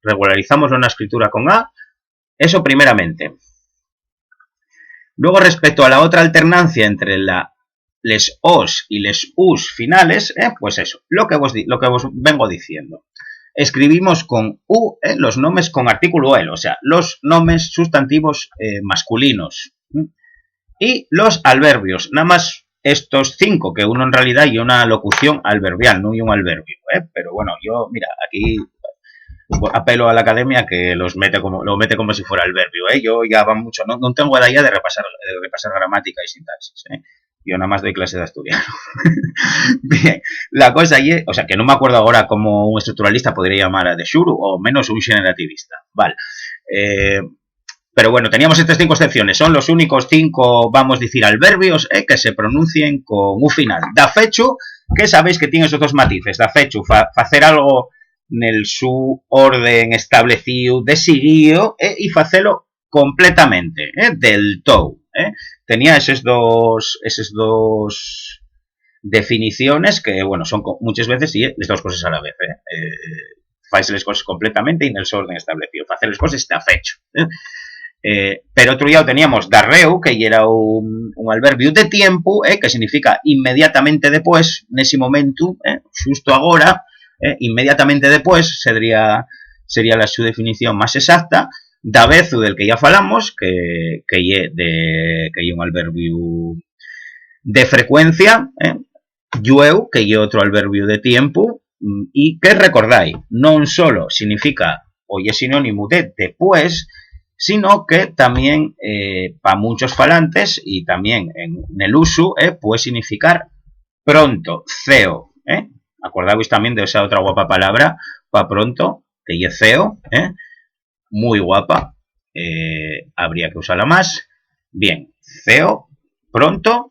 Regularizamos una escritura con A. Eso primeramente. Luego, respecto a la otra alternancia entre les os y les us finales, pues eso, lo que vos vengo diciendo. Escribimos con U los nombres con artículo el, o sea, los nombres sustantivos masculinos. Y los adverbios, nada más estos 5, que uno en realidad y una locución adverbial, no y un adverbio. Pero bueno, yo, mira, aquí apelo a la academia que lo mete como si fuera adverbio. Yo ya va mucho, no tengo edad ya de repasar gramática y sintaxis. Yo nada más doy clase de asturiano. Bien, la cosa allí, o sea, que no me acuerdo ahora cómo un estructuralista podría llamar a de Shuru, o menos un generativista. Vale. Pero bueno, teníamos estas 5 excepciones. Son los únicos 5, vamos a decir, adverbios que se pronuncien con U final. Da fechu, que sabéis que tiene esos 2 matices. Da fechu, hacer algo nel su orden establecido de seguido y facelo completamente, del todo. Tenía esas dos definiciones que, bueno, son muchas veces y las 2 cosas a la vez. Fais las cosas completamente y en el orden establecido. Hacer las cosas está fecho. Pero otro día teníamos darreu, que era un adverbio de tiempo, que significa inmediatamente después, en ese momento, justo ahora, inmediatamente después, sería su definición más exacta. Da vezu, del que ya falamos, que é un adverbio de frecuencia, llueu, que é outro adverbio de tiempo, e que recordáis, non solo significa o é sinónimo de después, sino que también para muchos falantes y también en el uso puede significar pronto, ceo. Acordáis también de esa otra guapa palabra para pronto, que es ceo, muy guapa, habría que usarla más. Bien, ceo, pronto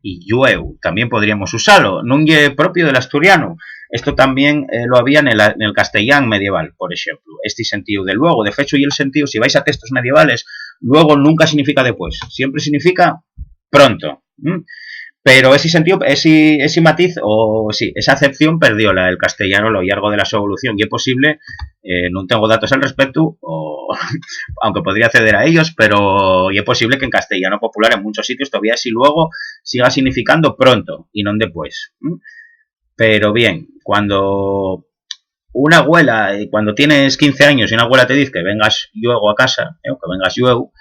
y llueu, también podríamos usarlo, no es propio del asturiano. Esto también lo había en el castellán medieval, por ejemplo. Este sentido de luego, de hecho, y el sentido, si vais a textos medievales, luego nunca significa después, siempre significa pronto. Pero ese sentido, ese matiz, o sí, esa acepción perdió el castellano a lo largo de la su evolución. Y es posible, no tengo datos al respecto, aunque podría acceder a ellos, pero es posible que en castellano popular en muchos sitios todavía ese luego siga significando pronto y no después. Pero bien, cuando una abuela, cuando tienes 15 años y una abuela te dice que vengas luego a casa, o que vengas luego,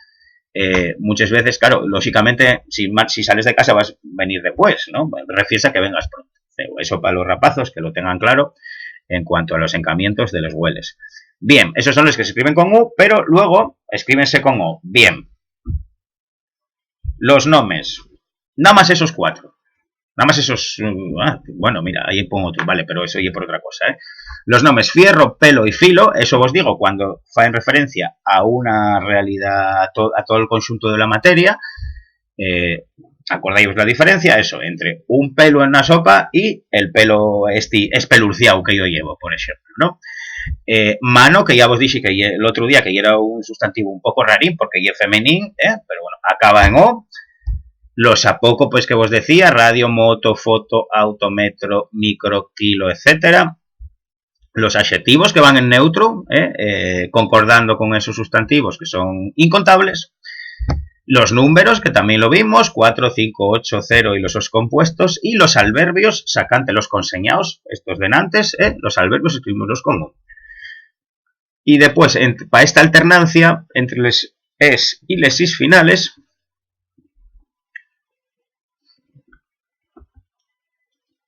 muchas veces, claro, lógicamente, si sales de casa vas a venir después, ¿no? Refieres a que vengas pronto. Eso para los rapazos, que lo tengan claro en cuanto a los encamientos de los hueles. Bien, esos son los que se escriben con U, pero luego escríbense con O. Bien. Los nombres. Nada más esos 4. Nada más esos... bueno, mira, ahí pongo otro, vale, pero eso ya por otra cosa, Los nombres fierro, pelo y filo, eso os digo cuando fa en referencia a una realidad, a todo el conjunto de la materia. ¿Acordáis la diferencia? Eso, entre un pelo en una sopa y el pelo espelurciado que yo llevo, por ejemplo, ¿no? Mano, que ya os dije que el otro día que era un sustantivo un poco rarín, porque ya es femenín, pero bueno, acaba en O. Los apoco, pues que vos decía, radio, moto, foto, auto, metro, micro, kilo, etcétera. Los adjetivos que van en neutro, concordando con esos sustantivos que son incontables. Los números, que también lo vimos, 4, 5, 8, 0 y los compuestos. Y los adverbios, sacante los conseñados, estos denantes, los adverbios escribimos con U. Y después, para esta alternancia entre les es y les is finales,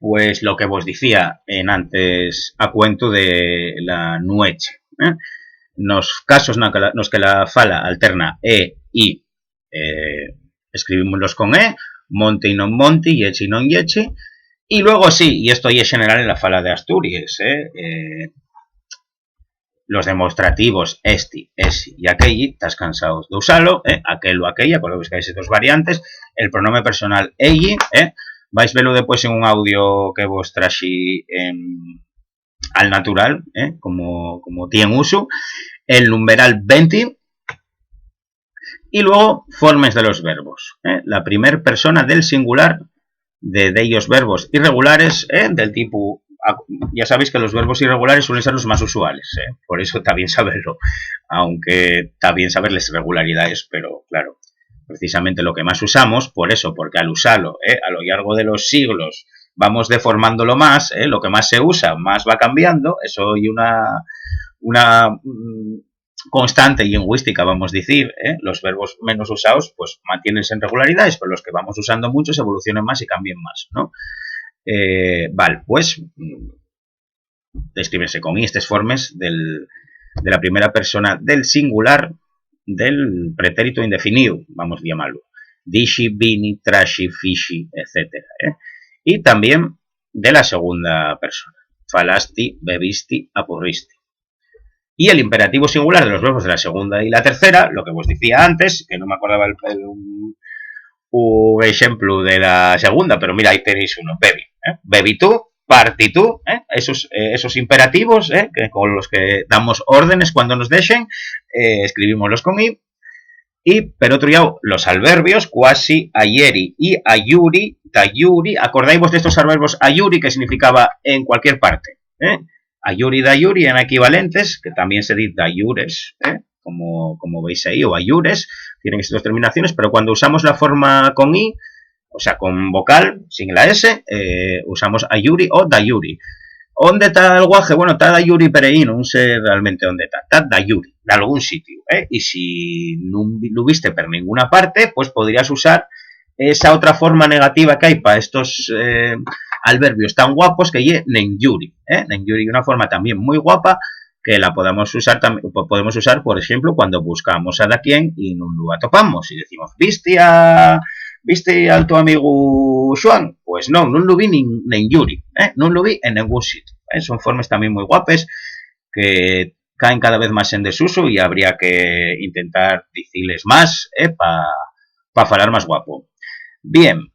pues lo que vos decía en antes a cuento de la nueche. Nos casos nos que la fala alterna E, I, escribimoslos con E, monte y non monte, yeche y non yeche, y luego sí, y esto ya es general en la fala de Asturias, los demostrativos esti, esi y aquelli, estás cansados de usarlo, aquel o aquella, por lo que hay esas 2 variantes, el pronombre personal elli, vais a verlo después en un audio que vos traxí al natural, como tiene uso. El numeral 20, Y luego, formes de los verbos. La primera persona del singular de ellos verbos irregulares del tipo... Ya sabéis que los verbos irregulares suelen ser los más usuales, por eso está bien saberlo, aunque está bien saber las irregularidades, pero claro, precisamente lo que más usamos, por eso, porque al usarlo a lo largo de los siglos vamos deformándolo más, lo que más se usa, más va cambiando, eso y una constante lingüística, vamos a decir, los verbos menos usados pues mantienense en regularidades, pero los que vamos usando mucho se evolucionen más y cambien más, ¿no? Vale, pues descríbense con estas formas de la primera persona del singular del pretérito indefinido, vamos a llamarlo. Dishi, bini, trashi, fishi, etc. Y también de la segunda persona. Falasti, bebisti, apurristi. Y el imperativo singular de los verbos de la segunda y la tercera, lo que os decía antes, que no me acordaba un ejemplo de la segunda, pero mira, ahí tenéis uno, bebi. Bebi tú, parti tú, esos imperativos que con los que damos órdenes cuando nos dejen, escribimoslos con i. Y, por otro lado, los adverbios, quasi, ayeri y ayuri, tayuri. ¿Acordáis de estos adverbios ayuri que significaba en cualquier parte? Ayuri y dayuri eran equivalentes, que también se dice dayures, como veis ahí, o ayures, tienen estas dos terminaciones, pero cuando usamos la forma con i, o sea, con vocal, sin la s, usamos ayuri o dayuri. ¿Dónde está el guaje? Bueno, está dayuri pereí, no sé realmente dónde está. Está dayuri, de algún sitio. Y si no lo viste por ninguna parte, pues podrías usar esa otra forma negativa que hay para estos adverbios tan guapos que es nenjuri. Nenjuri es una forma también muy guapa que la podemos usar, por ejemplo, cuando buscamos a da quien y no lo atopamos. Y decimos, ¿viste a tu amigo Juan? Pues no lo vi en Yuri, no lo vi en ningún sitio. Son formas también muy guapes que caen cada vez más en desuso y habría que intentar decirles más para falar más guapo. Bien,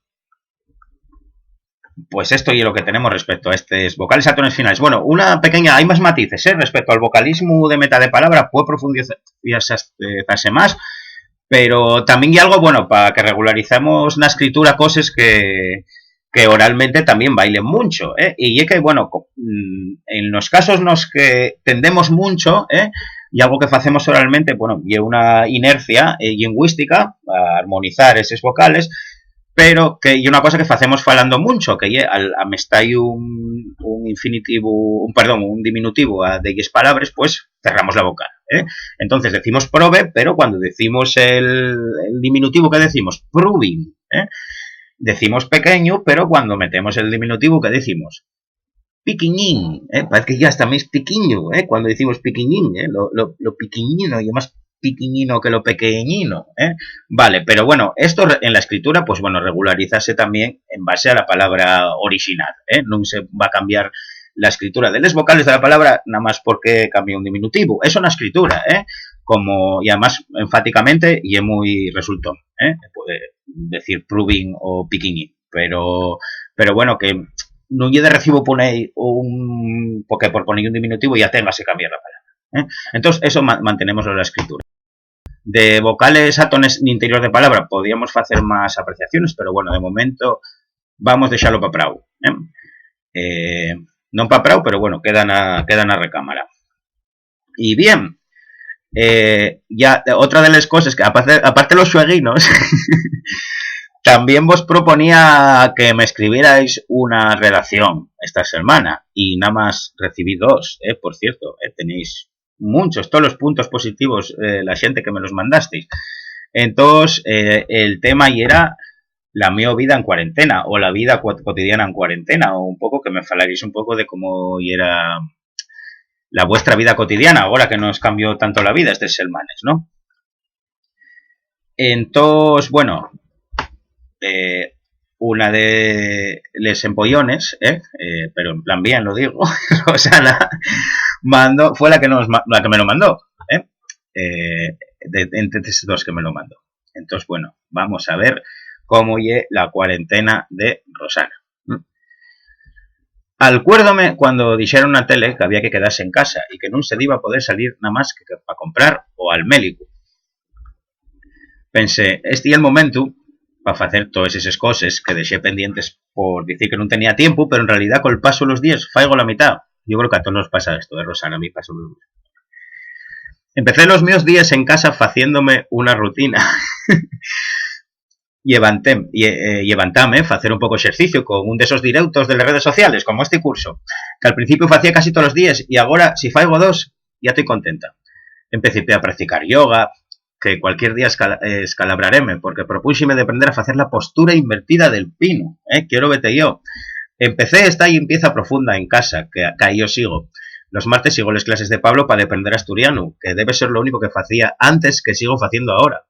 pues esto y lo que tenemos respecto a estos vocales átones finales. Bueno, hay más matices respecto al vocalismo de meta de palabra, puede profundizarse más, pero también hay algo, bueno, para que regularizamos la escritura cosas que oralmente también bailen mucho, y es que, bueno, en los casos en los que tendemos mucho, y algo que hacemos oralmente, bueno, y una inercia lingüística a armonizar esos vocales, pero que hay una cosa que hacemos falando mucho, que al estar un diminutivo de 10 palabras, pues cerramos la vocal. Entonces decimos prove, pero cuando decimos el diminutivo, ¿qué decimos? Proving. Decimos pequeño, pero cuando metemos el diminutivo, ¿qué decimos? Piquiñín. Parece que ya está más piquiño, cuando decimos piquiñín, lo piquiñino y más piquiñino que lo pequeñino, Vale, pero bueno, esto en la escritura, pues bueno, regularizarse también en base a la palabra original, no se va a cambiar la escritura de las vocales de la palabra nada más porque cambia un diminutivo. Es una escritura, como, y además enfáticamente y es muy resultón, puede decir proving o piquiñín, pero bueno, que no de recibo poner porque por poner un diminutivo ya tengas que cambiar la palabra. Entonces, eso mantenemos en la escritura. De vocales átones en interior de palabra podríamos hacer más apreciaciones, pero bueno, de momento vamos a dejarlo para prau. No para prau, pero bueno, quedan a recámara. Y bien, ya otra de las cosas que aparte de los sueguinos, también vos proponía que me escribierais una redacción esta semana y nada más recibí 2, por cierto, tenéis muchos, todos los puntos positivos, la gente que me los mandasteis. Entonces, el tema y era la mi vida en cuarentena o la vida cotidiana en cuarentena, o un poco que me falaréis un poco de cómo era la vuestra vida cotidiana ahora que nos cambió tanto la vida estos semanas, ¿no? Entonces, bueno, una de les empollones, pero en plan bien lo digo, Rosana fue la que me lo mandó, entre estos dos que me lo mandó. Entonces, bueno, vamos a ver cómo es la cuarentena de Rosana. Acuérdome cuando dijeron na tele que había que quedarse en casa y que no se iba a poder salir nada más que para comprar o al médico. pensé, este é el momento para facer todas esas cosas que deixé pendientes por dicir que non tenía tiempo, pero en realidad col paso los días faigo la mitad. Yo creo que a todos nos pasa esto, Rosana, a mí pasa lo mismo. Empecé los míos días en casa faciéndome una rutina. Levantame, facer un pouco exercicio con un desos directos de las redes sociales, como este curso, que al principio facía casi todos los días e agora, si faigo dos, ya estoy contenta. Empecé a practicar yoga, que cualquier día escalabrareme, porque propúxime de aprender a facer la postura invertida del pino, quiero vete yo. Empecé esta limpieza profunda en casa, que aí yo sigo. Los martes sigo las clases de Pablo para aprender asturiano, que debe ser lo único que facía antes que sigo faciendo ahora.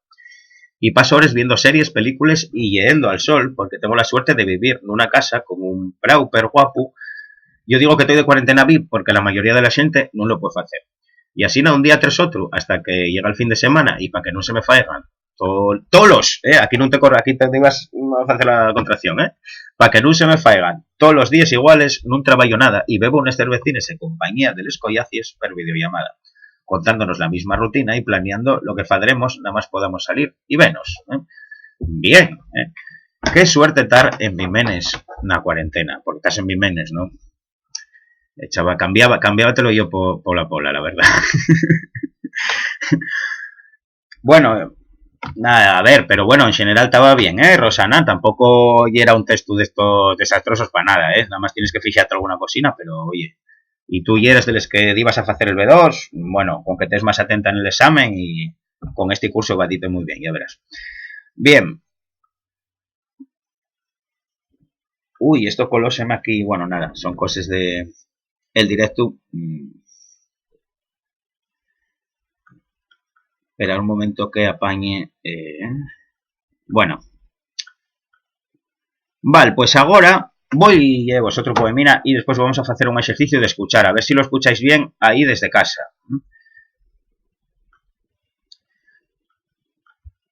Y paso horas viendo series, películas y yendo al sol, porque tengo la suerte de vivir en una casa con un prau per guapo. Yo digo que estoy de cuarentena VIP porque la mayoría de la gente no lo puede hacer. Y así no, un día tras otro, hasta que llega el fin de semana y para que no se me faigan todos, aquí no te corro, aquí te ibas a hacer la contracción, para que no se me faigan todos los días iguales, no trabajo nada y bebo unas cervecines en compañía de les collacies per videollamada, contándonos la misma rutina y planeando lo que fadremos nada más podamos salir y venos. Bien, qué suerte estar en Vimenes na cuarentena, porque estás en Vimenes, ¿no? Chava, cambiábatelo yo por la pola, la verdad. Bueno, nada, a ver, pero bueno, en general estaba bien, Rosana, tampoco era un texto de estos desastrosos para nada, nada más tienes que fijarte alguna cosina, pero oye, y tú eres de los que ibas a hacer el B2, bueno, con que estés más atenta en el examen y con este curso va a irte muy bien, ya verás. Bien. Uy, esto colóseme aquí, bueno, nada, son cosas de el directo. Esperar un momento que apañe. Bueno. Vale, pues ahora voy a vosotros poemina y después vamos a hacer un ejercicio de escuchar, a ver si lo escucháis bien ahí desde casa.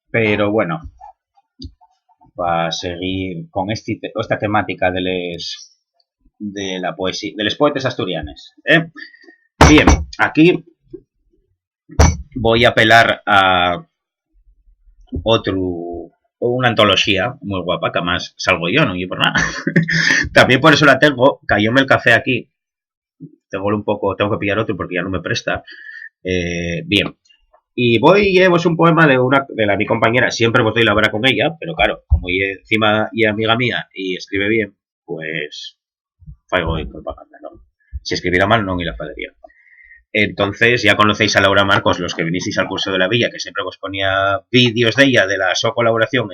Pero bueno, para seguir con esta temática de la poesía, de los poetas asturianes. Bien, aquí voy a apelar a una antología muy guapa, que además salgo yo, no yo por nada. También por eso la tengo, cayóme el café aquí. Tengo que pillar otro porque ya no me presta. Bien. Y voy llevos un poema de mi compañera, siempre vos doy la hora con ella, pero claro, como encima y amiga mía y escribe bien, pues faigo y propaganda, ¿no? Si escribiera mal, no, ni la fadería. Entonces, ya conocéis a Laura Marcos, los que vinisteis al curso de la Villa, que siempre os ponía vídeos de ella, de la su colaboración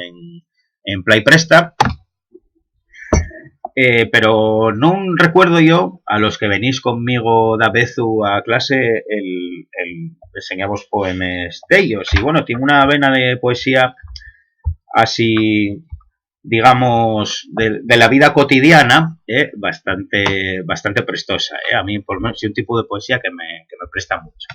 en Play Presta. Pero no recuerdo yo, a los que venís conmigo da vezu a clase, el enseñamos poemas de ellos. Y bueno, tiene una vena de poesía así, digamos, de la vida cotidiana, bastante prestosa. A mí, por lo menos, es un tipo de poesía que me presta mucho.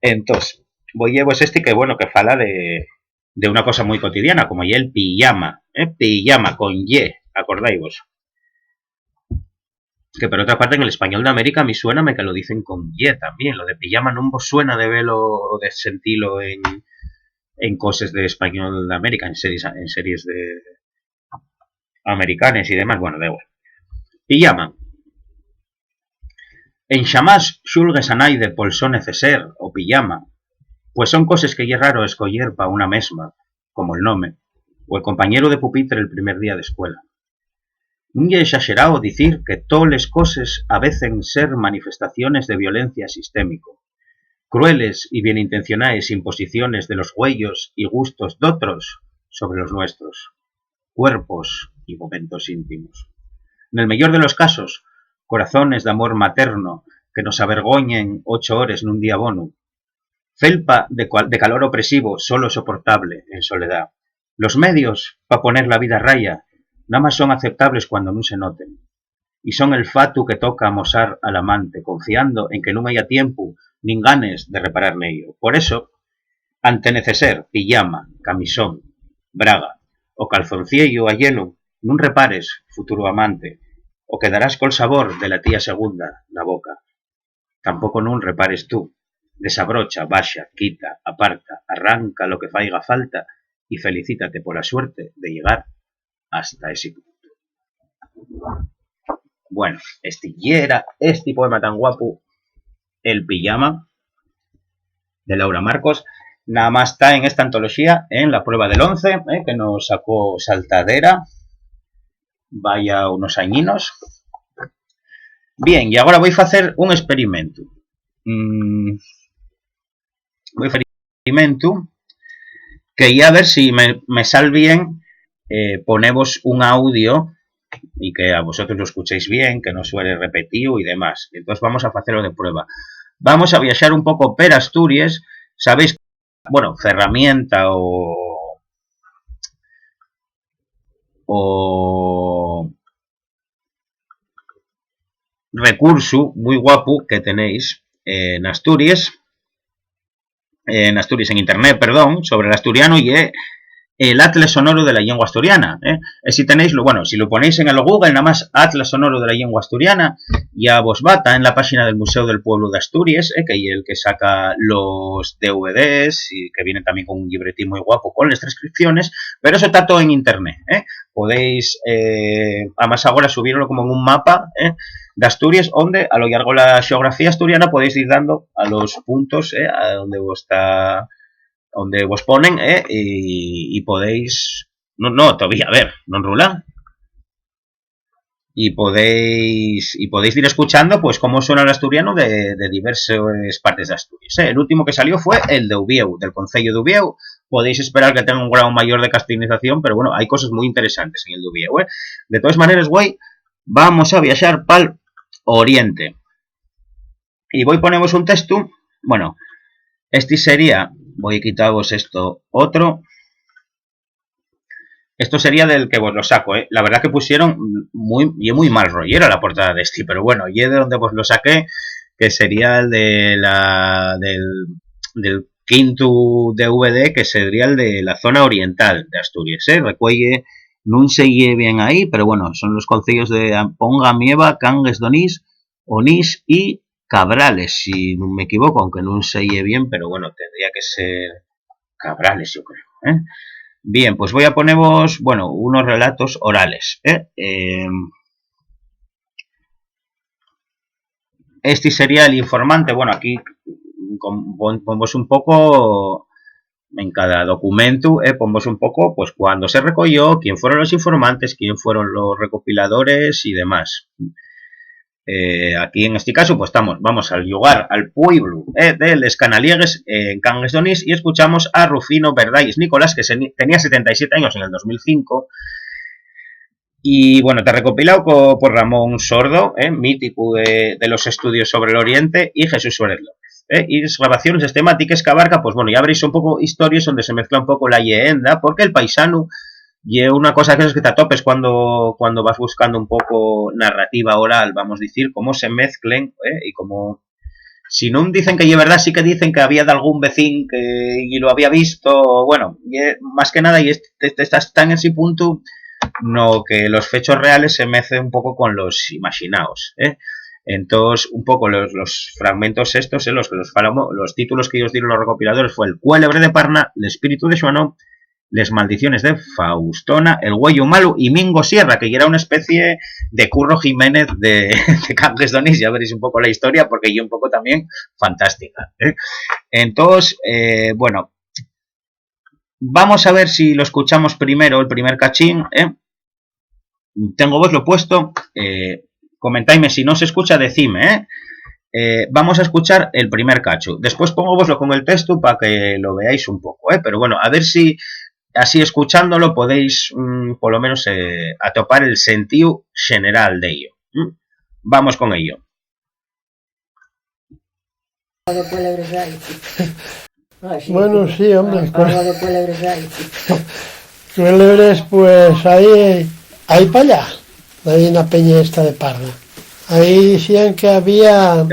Entonces, voy a este que, bueno, que fala de una cosa muy cotidiana, como el pijama, pijama con Y, acordáis vos. Que por otra parte en el español de América me suena que lo dicen con Y también, lo de pijama no vos suena de verlo o de sentirlo en cosas de español de América, en series de americanas y demás, bueno, da igual. Pijama. En xamás xulgues a naide pol so neceser o pijama, pues son cosas que es raro escoller pa una mesma, como el nome, o el compañero de pupitre el primer día de escuela. Non é exagerado dicir que toles coses avecen ser manifestaciones de violencia sistémico, crueles y bien intencionadas imposiciones de los huellos y gustos de otros sobre los nuestros, cuerpos y momentos íntimos. En el mejor de los casos, corazones de amor materno que nos avergoñen 8 horas nun día bono, felpa de calor opresivo solo soportable en soledad. Los medios para poner la vida a raya nada más son aceptables cuando no se noten, y son el fatu que toca amosar al amante, confiando en que no haya tiempo ni ganes de reparar en ello. Por eso, ante neceser, pijama, camisón, braga o calzoncillo a hielo, nun repares, futuro amante, o quedarás col sabor de la tía segunda na boca. Tampoco nun repares tú, desabrocha, baxa, quita, aparta, arranca lo que faiga falta y felicítate por la suerte de llegar hasta ese punto. Bueno, este poema tan guapo, El pijama, de Laura Marcos, nada más está en esta antología, en la prueba del 11, que nos sacó Saltadera, vaya unos añinos. Bien, y ahora voy a hacer un experimento. Voy a hacer un experimento que ya a ver si me sale bien ponemos un audio y que a vosotros lo escuchéis bien, que no suene repetido y demás. Entonces vamos a hacerlo de prueba. Vamos a viajar un poco per Asturias. Sabéis, bueno, herramienta o recurso muy guapo que tenéis en Asturias, en internet, perdón, sobre el asturiano, y el Atlas Sonoro de la Lengua Asturiana. Si tenéis, bueno, si lo ponéis en el Google, nada más Atlas Sonoro de la Lengua Asturiana, ya vos bata en la página del Museo del Pueblo de Asturias, que es el que saca los DVDs y que viene también con un libretín muy guapo con las transcripciones, pero eso está todo en internet. Podéis, además ahora subirlo como en un mapa de Asturias, donde a lo largo de la geografía asturiana podéis ir dando a los puntos a donde vos está, donde vos ponen y podéis, no, todavía, a ver, no enrula, y podéis ir escuchando pues cómo suena el asturiano de diversas partes de Asturias. El último que salió fue el de Ubieu, del concello de Ubieu. Podéis esperar que tenga un grado mayor de castellanización, pero bueno, hay cosas muy interesantes en el de Ubieu. De todas maneras, güey, vamos a viajar para el oriente. Y voy a ponemos un texto. Bueno, este sería, voy a quitaros esto otro. Esto sería del que vos lo saco, La verdad que pusieron muy mal rollera la portada de este, pero bueno, y es de donde vos lo saqué, que sería el de del quinto DVD, que sería el de la zona oriental de Asturias, Recuelle, no se lle bien ahí, pero bueno, son los concellos de Ponga, Mieva, Cangues, Donís, Onís y Cabrales, si no me equivoco, aunque no se lle bien, pero bueno, tendría que ser Cabrales, yo creo, Bien, pues voy a poneros, bueno, unos relatos orales. Este sería el informante. Bueno, aquí ponemos un poco en cada documento, ponemos un poco, pues cuándo se recogió, quién fueron los informantes, quién fueron los recopiladores y demás. Aquí en este caso, pues vamos al lugar, al pueblo de Les Canaliegues, en Cangues d'Onís, y escuchamos a Rufino Verdalles Nicolás, que tenía 77 años en el 2005. Y bueno, está recopilado por Ramón Sordo, mítico de los estudios sobre el Oriente, y Jesús Suárez López. Y grabaciones sistemáticas que abarca, pues bueno, ya veréis un poco historias donde se mezcla un poco la leyenda, porque el paisano. Y una cosa que es que te atopes cuando vas buscando un poco narrativa oral, vamos a decir, cómo se mezclen, y como si no dicen que es verdad, sí que dicen que había de algún vecino que y lo había visto, bueno, más que nada, y estás tan en ese punto, no que los hechos reales se mezclen un poco con los imaginados, Entonces, un poco los fragmentos estos, los que los títulos que ellos dieron los recopiladores fue El Cuélebre de Parna, El Espíritu de Xoanó, Les Maldiciones de Faustona, El Güello Malo y Mingo Sierra, que era una especie de Curro Jiménez de Cangues d'Onís. Ya veréis un poco la historia, porque yo un poco también fantástica. Entonces, bueno, vamos a ver si lo escuchamos primero, el primer cachín. Tengo vos lo puesto. Comentadme si no se escucha, decime, vamos a escuchar el primer cacho. Después pongo voslo con el texto para que lo veáis un poco, pero bueno, a ver si así escuchándolo podéis por lo menos atopar el sentido general de ello. Vamos con ello. Bueno, sí, hombre. Cuélebres, pues ahí para allá. Ahí en la peña esta de Parna. Ahí decían que había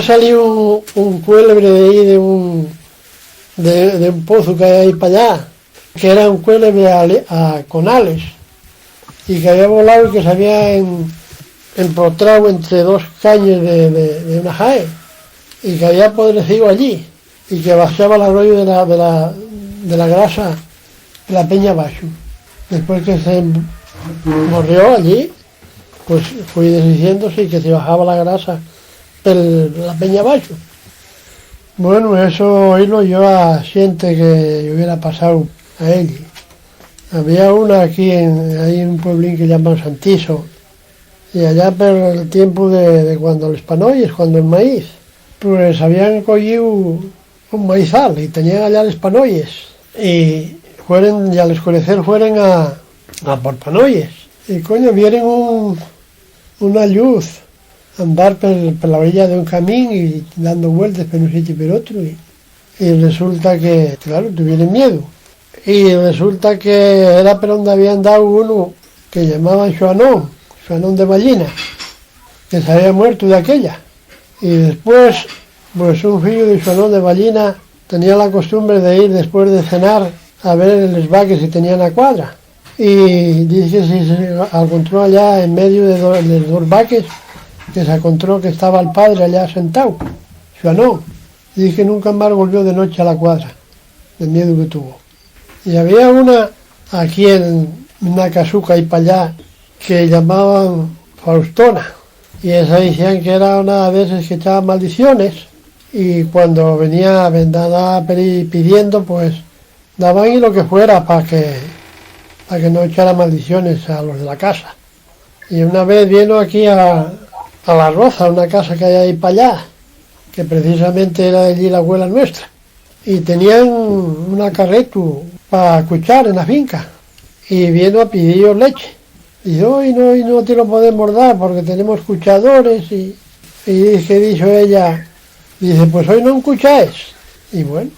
salido un cuélebre de ahí de un pozo que hay ahí para allá, que era un cuélebre con ales, y que había volado y que se había empotrado entre dos cañas de una jae, y que había apodrecido allí, y que vaciaba el arroyo de la grasa la peña abaixo. Después que se morrió allí, pues fue diciéndose y que se bajaba la grasa por la peña abaixo. Bueno, eso oírlo yo a gente que hubiera pasado a él. Había una aquí, hay un pueblín que llaman Santiso, y allá por el tiempo de cuando los panoyes, cuando el maíz, pues habían cogido un maizal y tenían allá los panoyes. Y fueron, y al escurecer fueron a por panoyes. Y coño, vieron una luz andar por la orilla de un camín y dando vueltas por un sitio y por otro. Y resulta que, claro, tuvieron miedo. Y resulta que era por donde habían dado uno que llamaban Xoanón de Ballina, que se había muerto de aquella. Y después, pues un hijo de Xoanón de Ballina tenía la costumbre de ir después de cenar a ver los vaques que tenían a cuadra. Y dice que si se encontró allá en medio de los dos vaques, que se encontró que estaba el padre allá sentado, Xoanón. Dice que nunca más volvió de noche a la cuadra, del miedo que tuvo. Y había una aquí en una casuca y para allá que llamaban Faustona, y esa decían que era una de esas que echaba maldiciones, y cuando venía vendada pidiendo, pues daban y lo que fuera para que no echara maldiciones a los de la casa. Y una vez vino aquí a La Roza, una casa que hay ahí para allá, que precisamente era de allí la abuela nuestra, y tenían una carreta para escuchar en la finca, y vino a pedir leche. Dice, hoy no te lo podemos dar porque tenemos escuchadores, y que dijo ella, dice, pues hoy no escucháis. Y bueno,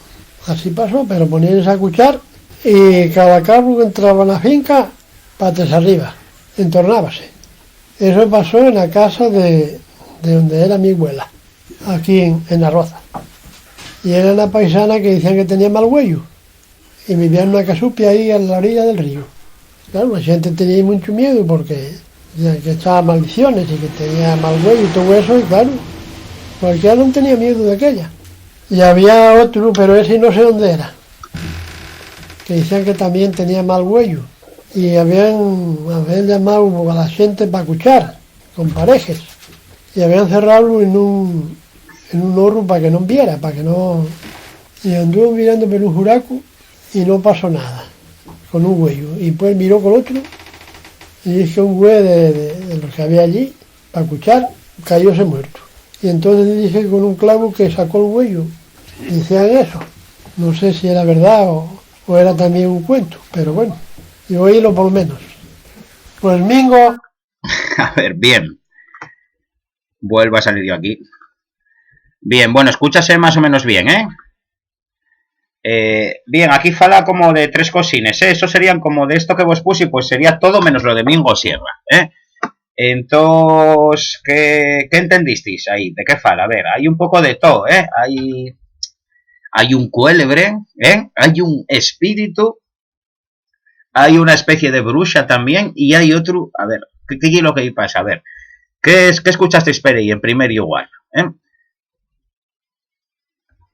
así pasó, pero poníanse a escuchar, y cada carro que entraba en la finca, patas arriba, entornábase. Eso pasó en la casa de donde era mi abuela, aquí en La Roza. Y era una paisana que decían que tenía mal huello, y vivía en una casupia ahí a la orilla del río. Claro, la gente tenía mucho miedo porque decían que echaba maldiciones y que tenía mal huello y todo eso, y claro, cualquiera no tenía miedo de aquella. Y había otro, pero ese no sé dónde era, que decían que también tenía mal huello. Y habían llamado a la gente para escuchar, con parejas, y habían cerrado en un horno para que no viera, para que no... Y anduvo mirando por un juraco y no pasó nada, con un huello. Y pues miró con otro y dice un güey de los que había allí, para escuchar, cayóse muerto. Y entonces dice con un clavo que sacó el huello. Decían eso. No sé si era verdad o era también un cuento, pero bueno, yo oílo por lo menos. Pues Mingo... A ver, bien. Vuelvo a salir yo aquí. Bien, bueno, escúchase más o menos bien, ¿eh? Bien, aquí fala como de tres cosines, ¿eh? Eso serían como de esto que vos puse, pues sería todo menos lo de Mingo Sierra, ¿eh? Entonces, ¿qué entendisteis ahí? ¿De qué fala? A ver, hay un poco de todo, ¿eh? Hay un cuélebre, ¿eh? Hay un espíritu, hay una especie de bruja también, y hay otro, a ver, ¿qué es lo que pasa? A ver, ¿qué escuchasteis por ahí en primer lugar? ¿Eh?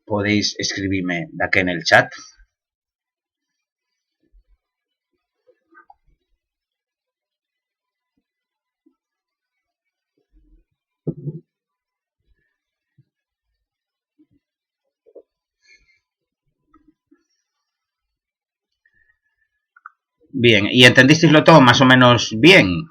Podéis escribirme de aquí en el chat. Bien, ¿y entendisteislo todo más o menos bien?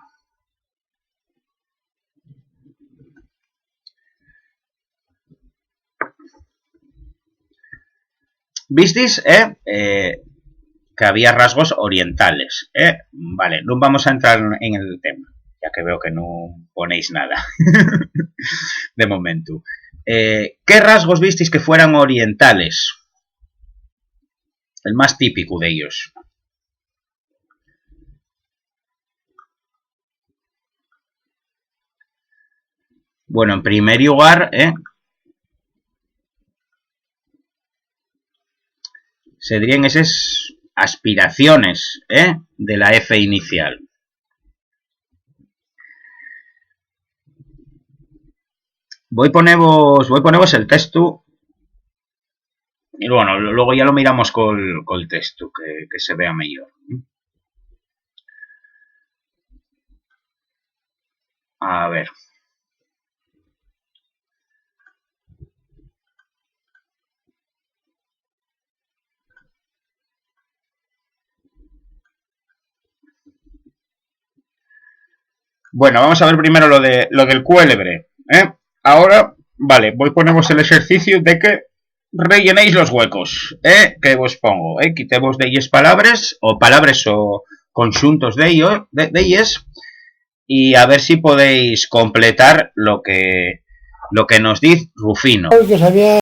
¿Visteis, que había rasgos orientales, Vale, no vamos a entrar en el tema, ya que veo que no ponéis nada de momento. ¿Qué rasgos visteis que fueran orientales? El más típico de ellos. Bueno, en primer lugar, serían esas aspiraciones, de la F inicial. Voy a poneros el texto y bueno, luego ya lo miramos col texto, que se vea mejor. A ver. Bueno, vamos a ver primero lo del cuélebre, ¿eh? Ahora, vale, ponemos el ejercicio de que rellenéis los huecos, ¿eh? Que vos pongo, ¿eh? Quitemos de ellas palabras o conjuntos de ellas y a ver si podéis completar lo que nos dice Rufino. Que sabía